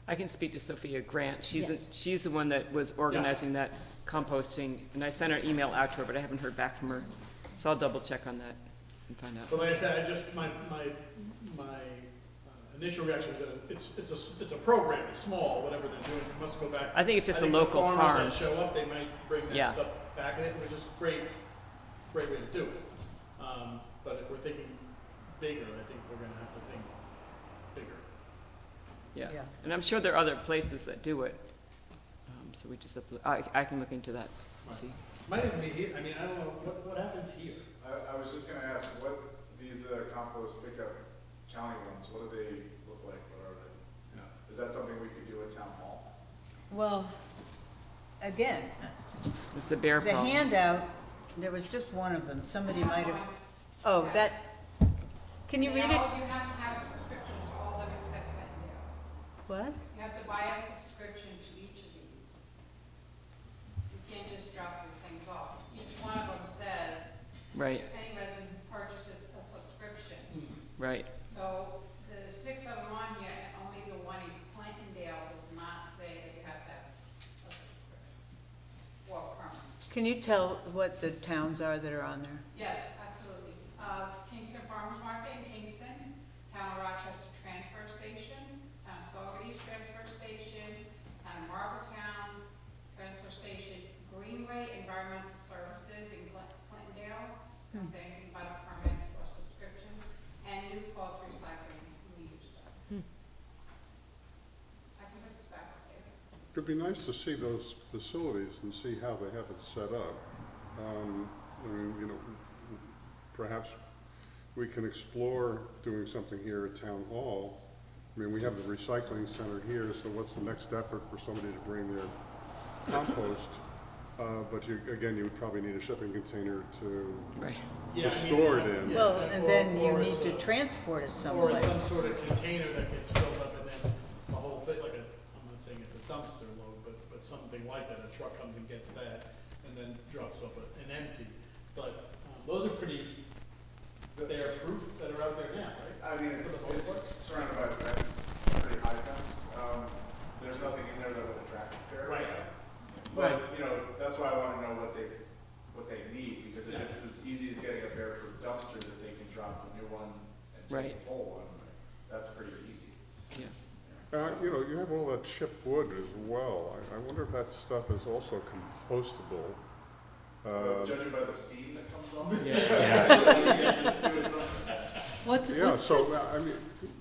I can speak to Sophia Grant. She's Yes. she's the one that was organizing that composting, and I sent her an email out to her, but I haven't heard back from her. So I'll double check on that and find out. But like I said, my initial reaction was that it's a program, it's small, whatever they're doing, it must go back. I think it's just a the local farmers farm. that show up, they might bring Yeah. that stuff back in it, which is great way to do it. But if we're thinking bigger, I think we're gonna have to think bigger. Yeah, Yeah. and I'm sure there are other places that do it. So we just have to, I can look into that and see. Might even be here, I mean, I don't know, what happens here? I was just gonna ask, what these compost pickup county ones, what do they look like? What are they? Is that something we could do at town hall? Well, again, It's a bear the problem. handout, there was just one of them, somebody might have, oh, that, can you read it? You have to have a subscription to all of them except Pettingill. What? You have to buy a subscription to each of these. You can't just drop your things off. Each one of them says, Right, if any resident purchases a subscription. right. So the 6 of them on here, and only the one in Clintondale does not say that you have to have a subscription for permanent. Can you tell what the towns are that are on there? Yes, absolutely. Kingston Farmers Market in Kingston, Town of Rochester Transfer Station, Town of Saugerties Transfer Station, Town of Marbletown Transfer Station, Greenway Environmental Services in Clintondale, don't say anything about a permit or subscription, and New Paltz Recycling in Leadership. I can put this back up there. It'd be nice to see those facilities and see how they have it set up. I mean, you know, perhaps we can explore doing something here at Town Hall. I mean, we have the recycling center here, so what's the next effort for somebody to bring their compost? But you, again, you would probably need a shipping container to Right. Yeah, I mean, store it in. yeah, Well, and then you or need it's to a- transport it Or it's someplace. some sort of container that gets filled up and then the whole thing, like a, I'm not saying it's a dumpster load, but something like that, a truck comes and gets that and then drops off an empty. But, those are pretty, they're proof that are out there now, right? I mean, it's surrounded by a fence, a pretty high fence. There's nothing in there that would attract a bear. Right. But, you know, that's why I wanna know what they need, because if it's as easy as getting a bear-proof dumpster that they can drop a new one and Right. take a full one, that's pretty easy. Yeah. You know, you have all that chipped wood as well. I wonder if that stuff is also compostable. Judging by the steam that comes off. Yeah. It's doing something. What's, Yeah, what's, so, I mean,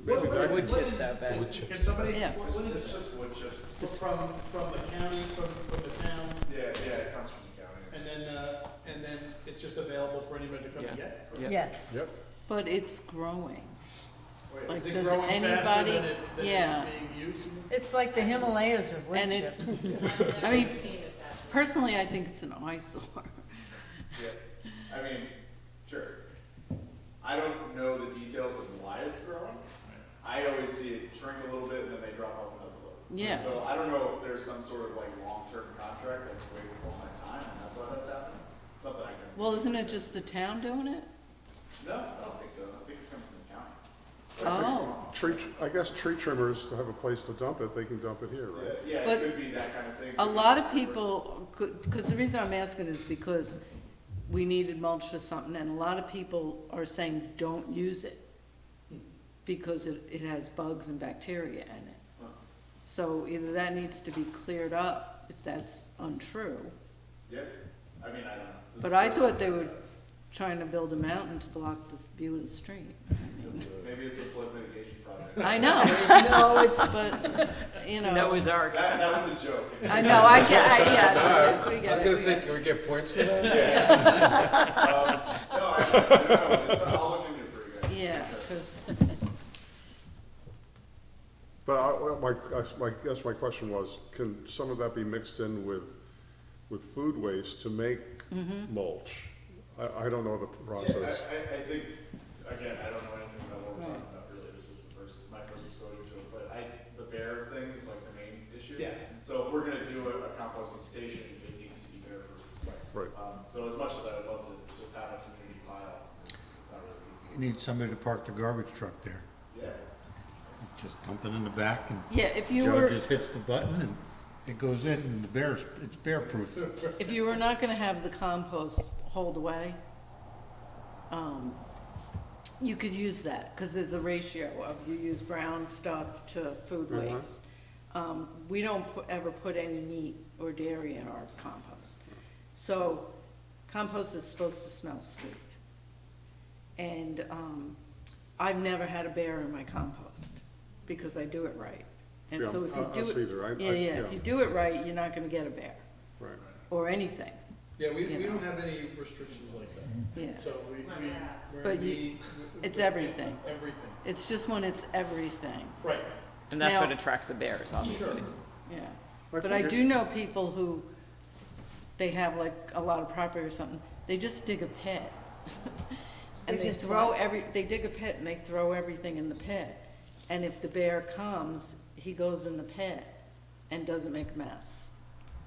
maybe that Wood could, chips out back. Can somebody Yeah. explain, what is It's it? just wood chips. Just from the county, from the town, Yeah, it comes from the county. and then it's just available for anybody to come and Yeah. get? Yeah. Yes. yep. but it's growing. Wait, Like, is it does growing faster anybody- than it's yeah. being used? It's like the Himalayas of wood And chips. it's, I've I mean, never seen it that way. personally, I think it's an eyesore. Yeah, I mean, sure. I don't know the details of why it's growing. I always see it shrink a little bit and then they drop off another load. Yeah. So I don't know if there's some sort of like long-term contract that's way before my time and that's why that's happening. Something I can. Well, isn't it just the town doing it? No, I don't think so. I think it's coming from the county. Oh, I guess tree trimmers to have a place to dump it, they can dump it here, right? Yeah, But it could be that kind of thing. a lot of people, because the reason I'm asking is because we needed mulch or something, and a lot of people are saying, don't use it, because it has bugs and bacteria in it. Huh. So either that needs to be cleared up, if that's untrue. Yeah, I mean, I don't know. This But is I the first thought time they I've were heard trying to build a mountain to block the view of the street. that. Maybe it's a flood mitigation project. I know, No, it's, but, you It's know, Noah's Ark. That was a joke. I know, I get, yeah, I we was get it, gonna we say, get it. can we get points for that? No, I don't know. I'll look into it for you guys. Yeah, because, But I guess my question was, can some of that be mixed in with food waste to make mulch? I don't know the Yeah, process. I think, again, I don't know anything about what we're talking about really, this is my first exposure to it, but the bear thing is like the main issue. Yeah. So if we're gonna do a composting station, it needs to be bear proof. Right. So as much as I would love to just have a community pile, it's not really. You need somebody to park the garbage truck there. Yeah. Just dump it in the back and yeah, if you Joe were, just hits the button and it goes in and it's bear proof. if you were not gonna have the compost hold away, you could use that, cause there's a ratio of you use brown stuff to food waste. We don't ever put any meat or dairy in our compost. So compost is supposed to smell sweet. And, I've never had a bear in my compost, because I do it right. And Yeah, so if you do us it. either. Yeah, if you do it right, you're not gonna get a bear, Right. or anything, Yeah, we You know. don't have any restrictions like that. yeah. So we're But me- it's everything. Everything, It's just when it's everything, right. And that's Now- what attracts the bears, obviously. yeah. I But I think do know people who, they have like a lot of property or something, they just dig a pit. And They they just throw what? they dig a pit and they throw everything in the pit. And if the bear comes, he goes in the pit and doesn't make a mess.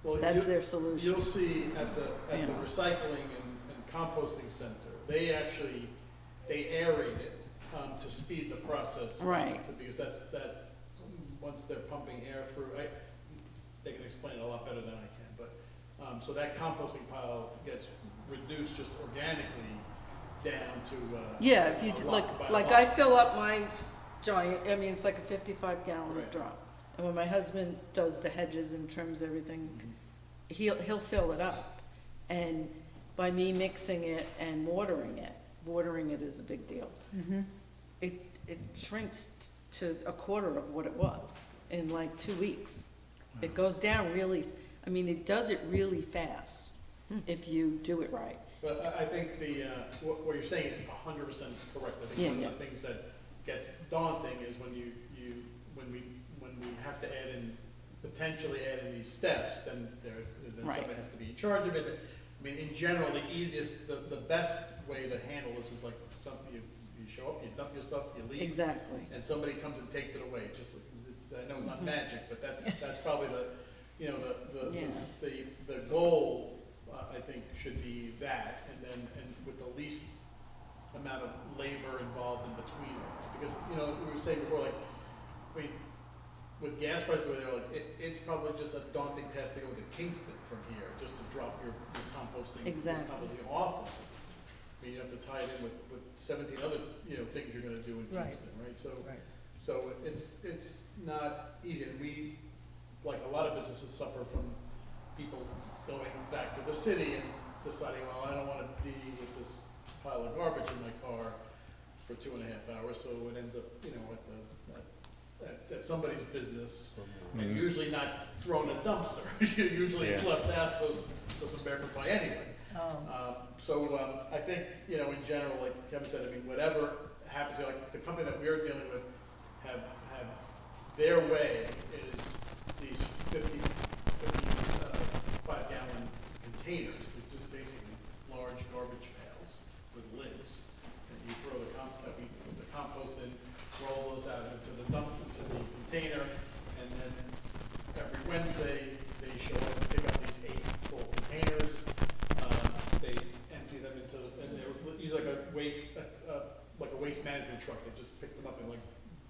Well, That's you- their solution. You'll see at the You know. recycling and composting center, they actually, they aerate it, to speed the process. Right. Because once they're pumping air through, they can explain it a lot better than I can, but, so that composting pile gets reduced just organically down to, Yeah, if you, a like, lot by like lot. I fill up my giant, I mean, it's like a 55-gallon Right. drum. And when my husband does the hedges and trims everything, he'll fill it up. And by me mixing it and watering it is a big deal. It shrinks to a quarter of what it was in like 2 weeks. It goes down really, I mean, it does it really fast if you do it right. But I think what you're saying is 100% correct. I think one Yeah, of the things that gets daunting is when when we have to potentially add in these steps, then Right. somebody has to be in charge of it. I mean, in general, the best way to handle this is like something, you show up, you dump your stuff, you leave. Exactly. And somebody comes and takes it away, I know it's not magic, but that's probably Yes. the goal, I think, should be that, and with the least amount of labor involved in between it. Because, we were saying before, like, I mean, with gas prices where they're like, it's probably just a daunting task to go to Kingston from here, just to drop your composting. Exactly. Composting off. I mean, you have to tie it in with 17 other, things you're gonna do in Right. Kingston, right? Right. So it's not easy, and we, like a lot of businesses, suffer from people going back to the city and deciding, well, I don't wanna be with this pile of garbage in my car for 2.5 hours, so it ends up, at somebody's business, and usually not thrown in a dumpster. Usually it's left out, so the bear can buy anyway. I think, in general, like Kevin said, I mean, whatever happens, like the company that we're dealing with have their way is these 55-gallon containers, which is basically large garbage pails with lids. And you throw the compost in, roll those out into the container, and then every Wednesday, they show up and pick up these 8 full containers. They empty them and they use like a waste management truck. They just pick them up and like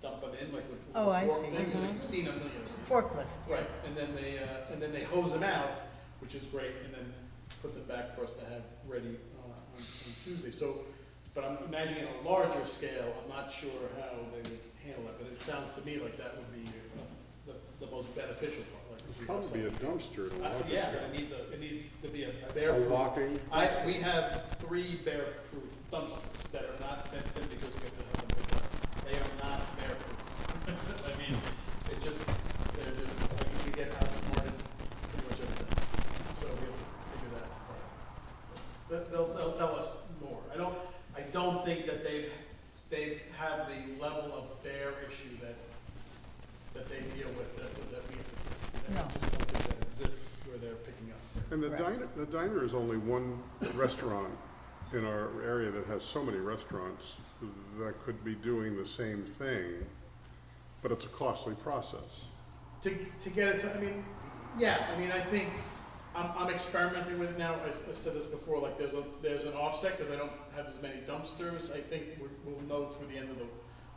dump them in, like with Oh, a I fork see. thing. You've seen a million of these. Forklift. Right, and then they hose them out, which is great, and then put them back for us to have ready on Tuesday. So, but I'm imagining on a larger scale, I'm not sure how they would handle that, but it sounds to me like that would be the most beneficial part. Like if we have Probably a something- dumpster to lodge Yeah, it. it needs to be a A bear-proof. locking. We have 3 bear-proof dumpsters that are not fenced in because we have to have them picked up. They are not bear-proof. I mean, they're just, like, you can get outsmarted pretty much everything. So we have to figure that part out. But they'll tell us more. I don't think that they have the level of bear issue that they deal with that we have to deal with. No. I just don't think that exists where they're picking up. And the diner is only one restaurant in our area that has so many restaurants that could be doing the same thing, but it's a costly process. To get it, I mean, I think I'm experimenting with it now. I said this before, like there's an offset because I don't have as many dumpsters. I think we'll know through the end of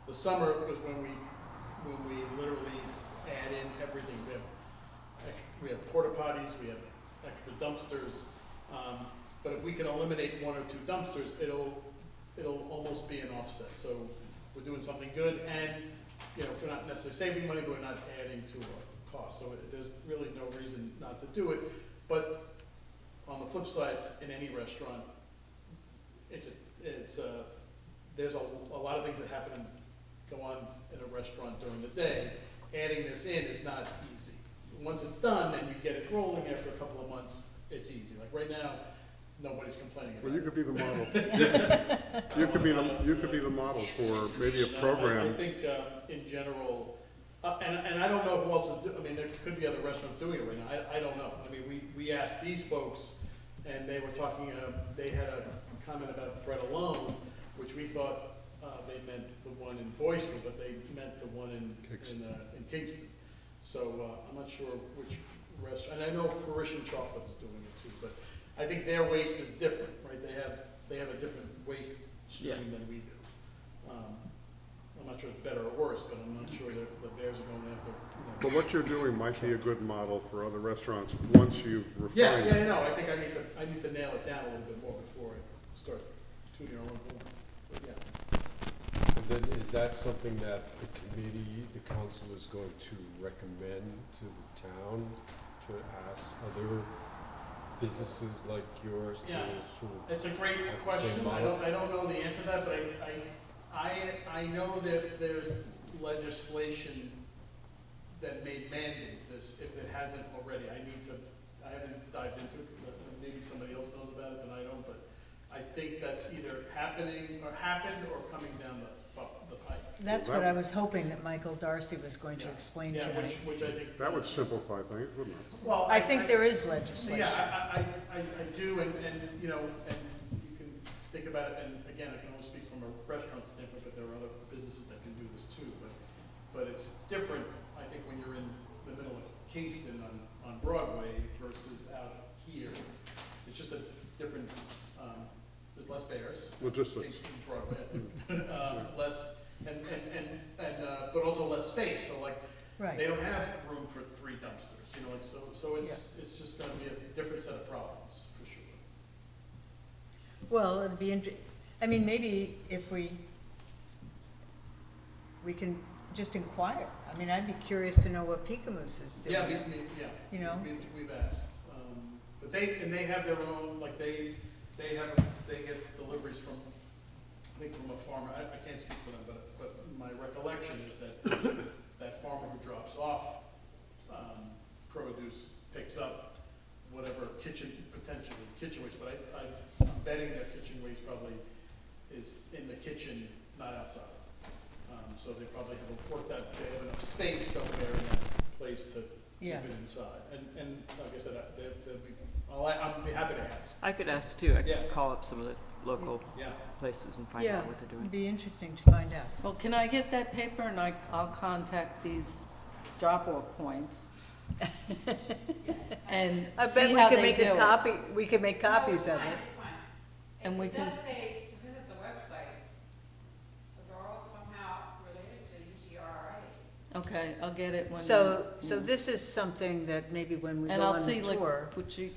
the summer, because when we literally add in everything, we have porta potties, we have extra dumpsters. But if we can eliminate 1 or 2 dumpsters, it'll almost be an offset. So we're doing something good and, you know, we're not necessarily saving money, but we're not adding to our costs. So there's really no reason not to do it. But on the flip side, in any restaurant, there's a lot of things that happen, go on in a restaurant during the day. Adding this in is not easy. Once it's done and you get it rolling after a couple of months, it's easy. Like right now, nobody's complaining about it. Well, you could be the model. You could be the model for maybe a I program. think, in general, and I don't know who else is I mean, there could be other restaurants doing it right now, I don't know. I mean, we asked these folks, and they were talking, they had a comment about bread alone, which we thought, they meant the one in Boydston, but they meant the one in Kingston. So, I'm not sure which restaurant, and I know Fruition Chocolate is doing it too, but I think their waste is different, right? They have a different waste stream than we do. I'm not sure it's better or worse, but I'm not sure that the Bears are going after, you know. But what you're doing might be a good model for other restaurants once you've refined it. Yeah, no, I think I need to nail it down a little bit more before I start tuning our own horn, but yeah. And then is that something that the committee, the council is going to recommend to the town to ask other businesses like yours to Yeah. sort of It's a great have the question. same I model? don't know the answer to that, but I know that there's legislation that may mandate this if it hasn't already. I haven't dived into it because maybe somebody else knows about it than I don't, but I think that's either happened or coming down the pipe. That's what I was hoping that Michael Darcy was going to explain Yeah, tonight. which I think. That would simplify things, wouldn't it? Well, I think there is legislation. Yeah, I do, and, you know, and you can think about it, and again, I can only speak from a restaurant standpoint, but there are other businesses that can do this too, but it's different, I think, when you're in the middle of Kingston on Broadway versus out here. It's just a different, there's less bears. Logistics. Kingston, Broadway, I think, less, but also less space, so like, Right. they don't have room for 3 dumpsters, you know, like, so it's just gonna be a different set of problems, for sure. Well, it'd be I mean, maybe if we can just inquire. I mean, I'd be curious to know what Peekamoose is doing. Yeah, You know? we've asked, but they have their own, like, they get deliveries from, I think from a farmer, I can't speak for them, but my recollection is that that farmer who drops off, produce picks up whatever potentially kitchen waste, but I'm betting that kitchen waste probably is in the kitchen, not outside. So they probably have worked out, they have enough space somewhere in that place to keep it inside. And like I said, I'd be happy to ask. I could ask too. I Yeah. could call up some of the local Yeah. places and find Yeah, out what they're doing. it'd be interesting to find out. Well, can I get that paper and I'll contact these drop-off points? And I see bet we how could they make do a it. copy, we could make copies No, of it's fine, it. it's fine. And we can- It does say to visit the website, but they're all somehow related to UCRI. Okay, I'll get it when. So this is something that maybe when we go And I'll on the see, like, tour. what you,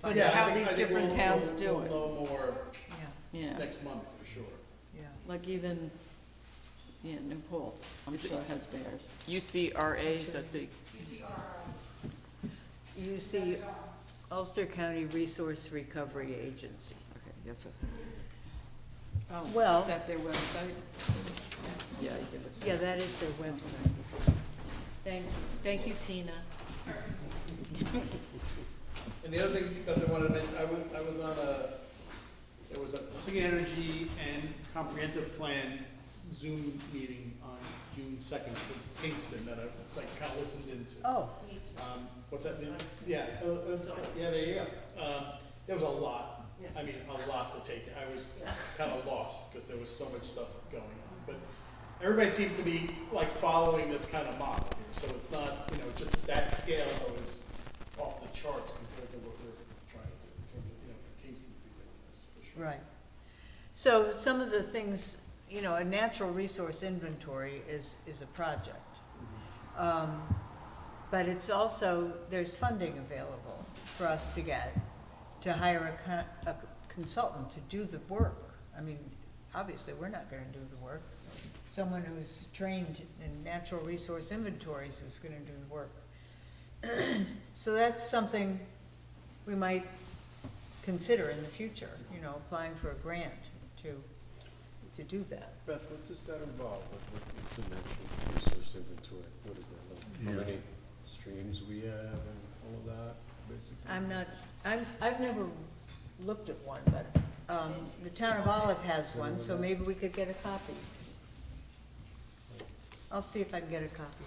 find Yeah, out. how I think these different we'll- towns we'll- do we'll it. know more Yeah, Yeah, next month, for sure. yeah. like even, New Paltz, I'm Is it- sure has bears. UCRA, is that the, You see Ulster County Resource Recovery Agency. okay, yes, Oh, Well- is that their website? yeah, you can look. Yeah, that is their website. Thank you, Tina. And the other thing that I wanted to mention, I was on there was a clean energy and comprehensive plan Zoom meeting on June 2nd for Kingston that I kind of listened into. Oh, What's that? Yeah, yeah, there you go. There was a lot, I mean, a lot to take. I was kind of lost because there was so much stuff going on. But everybody seems to be like following this kind of model here. So it's not, just that scale though is off the charts compared to what we're trying to do in terms of, for Kingston to be doing this, for sure. right. So some of the things, a natural resource inventory is a project. But it's also, there's funding available for us to get, to hire a consultant to do the work. I mean, obviously, we're not gonna do the work. Someone who's trained in natural resource inventories is gonna do the work. So that's something we might consider in the future, you know, applying for a grant to do that. Beth, what does that involve? What's a natural resource inventory? What is that like? How Yeah. many streams we have and all of that, basically? I've never looked at one, but, the town of Olive has one, so maybe we could get a copy. I'll see if I can get a copy.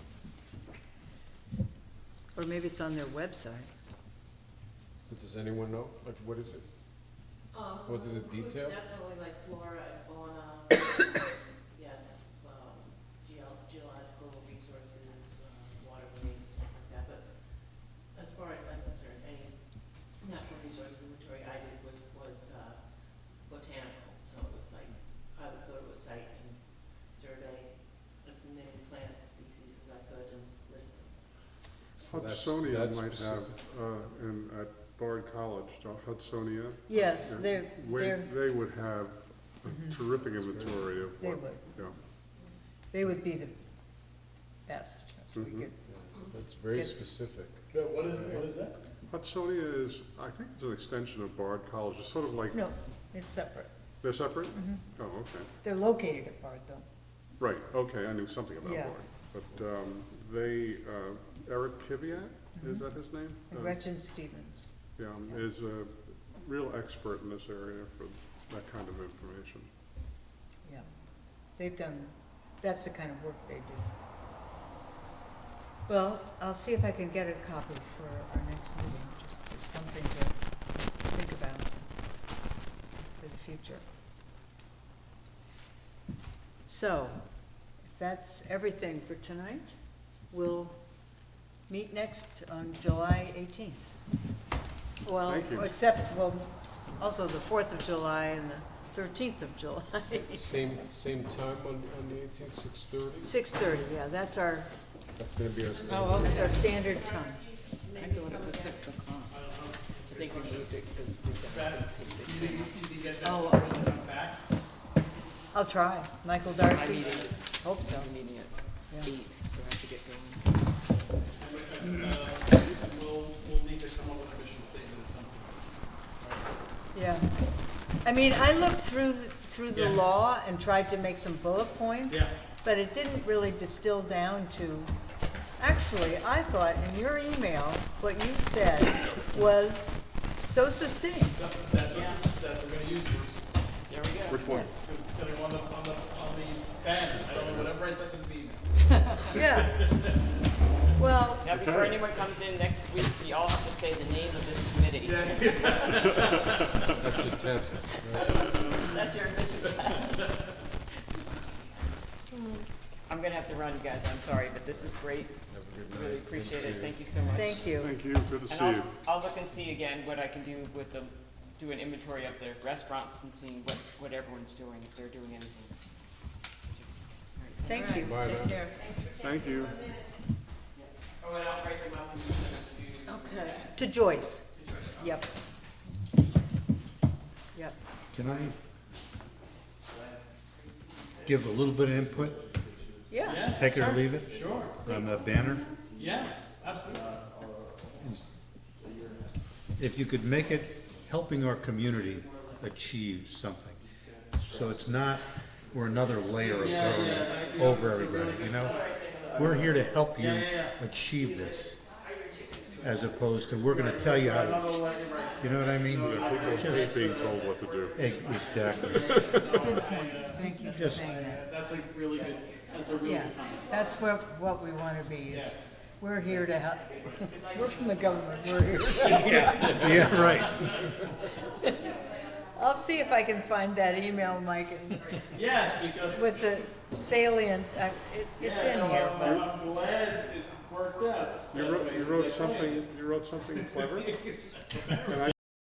Or maybe it's on their website. But does anyone know? Like, what is it? What does it detail? Definitely like flora and fauna, yes, geological resources, waterways, stuff like that, but as far as I'm concerned, any natural resource inventory I did was botanical, so it was like, I would go to a site and survey as many plant species as I could and list them. So that's Hudsonia might have, specific. at Bard College, Hudsonia. Yes, yeah, they're, They would have a terrific inventory of They what, would. yeah. they would be the best. If we Mhm. could- Yeah, that's very Get- specific. But what is that? Hudsonia is, I think it's an extension of Bard College, it's sort of like, No, it's separate. they're separate? Mhm. Oh, okay. They're located at Bard, though. Right, okay, I knew something about Yeah. Bard. But they, Eric Kiviat, is that his name? And Gretchen Stevens. Yeah, is a real expert in this area for that kind of information. Yeah, they've done, that's the kind of work they do. Well, I'll see if I can get a copy for our next meeting, just something to think about for the future. So, if that's everything for tonight, we'll meet next on July 18th. Well, Thank you. except, well, also the 4th of July and the 13th of July. Same time on the 18th, 6:30? 6:30, yeah, that's our That's gonna be our Oh, standard. That's our standard time. I thought it was 6 o'clock. I think we moved it because they've got to take the You think you can get that Oh, person to come back? I'll try. Michael I'm Darcy? meeting, Hope so. I'm meeting at Yeah. 8, so I have to get going. We'll need to come up with a mission statement at some point. Yeah. I mean, I looked through the Yeah. law and tried to make some bullet points. Yeah. But it didn't really distill down to, actually, I thought in your email, what you said was so succinct. That's what we're gonna use, Bruce. There we go. Which one? It's gonna go on the banner. I don't know, whatever I said in the email. Yeah. Well, Now, before anyone comes in next week, we all have to say the name of this committee. That's a test, right? That's your mission class. I'm gonna have to run, you guys, I'm sorry, but this is great. Have a good night. Really appreciate it, thank you so much. thank you. Thank you, good to see And you. I'll look and see again what I can do with the, do an inventory of the restaurants and seeing what everyone's doing, if they're doing anything. Thank you. Bye now. Take care. Thank you. Oh, and I'll write them up and send them to you. Okay. To Joyce. Yep. Yep. Can I give a little bit of input? Yeah. Take it or leave it? Sure. On the banner? Yes, absolutely. If you could make it helping our community achieve something. So it's not, we're another layer of government over everybody, you know? We're here to help you achieve this, as opposed to, we're gonna tell you how to, you know what I mean? People hate being told what to do. Exactly. Good point. Thank you for Just- saying that. That's a really good, that's a really Yeah, good comment. that's what we want to be. Is we're here to help. We're from the government. We're here. Yeah, right. I'll see if I can find that email, Mike, and Yes, because. with the salient. It's in here, but I'm glad it worked out. You wrote something clever? And I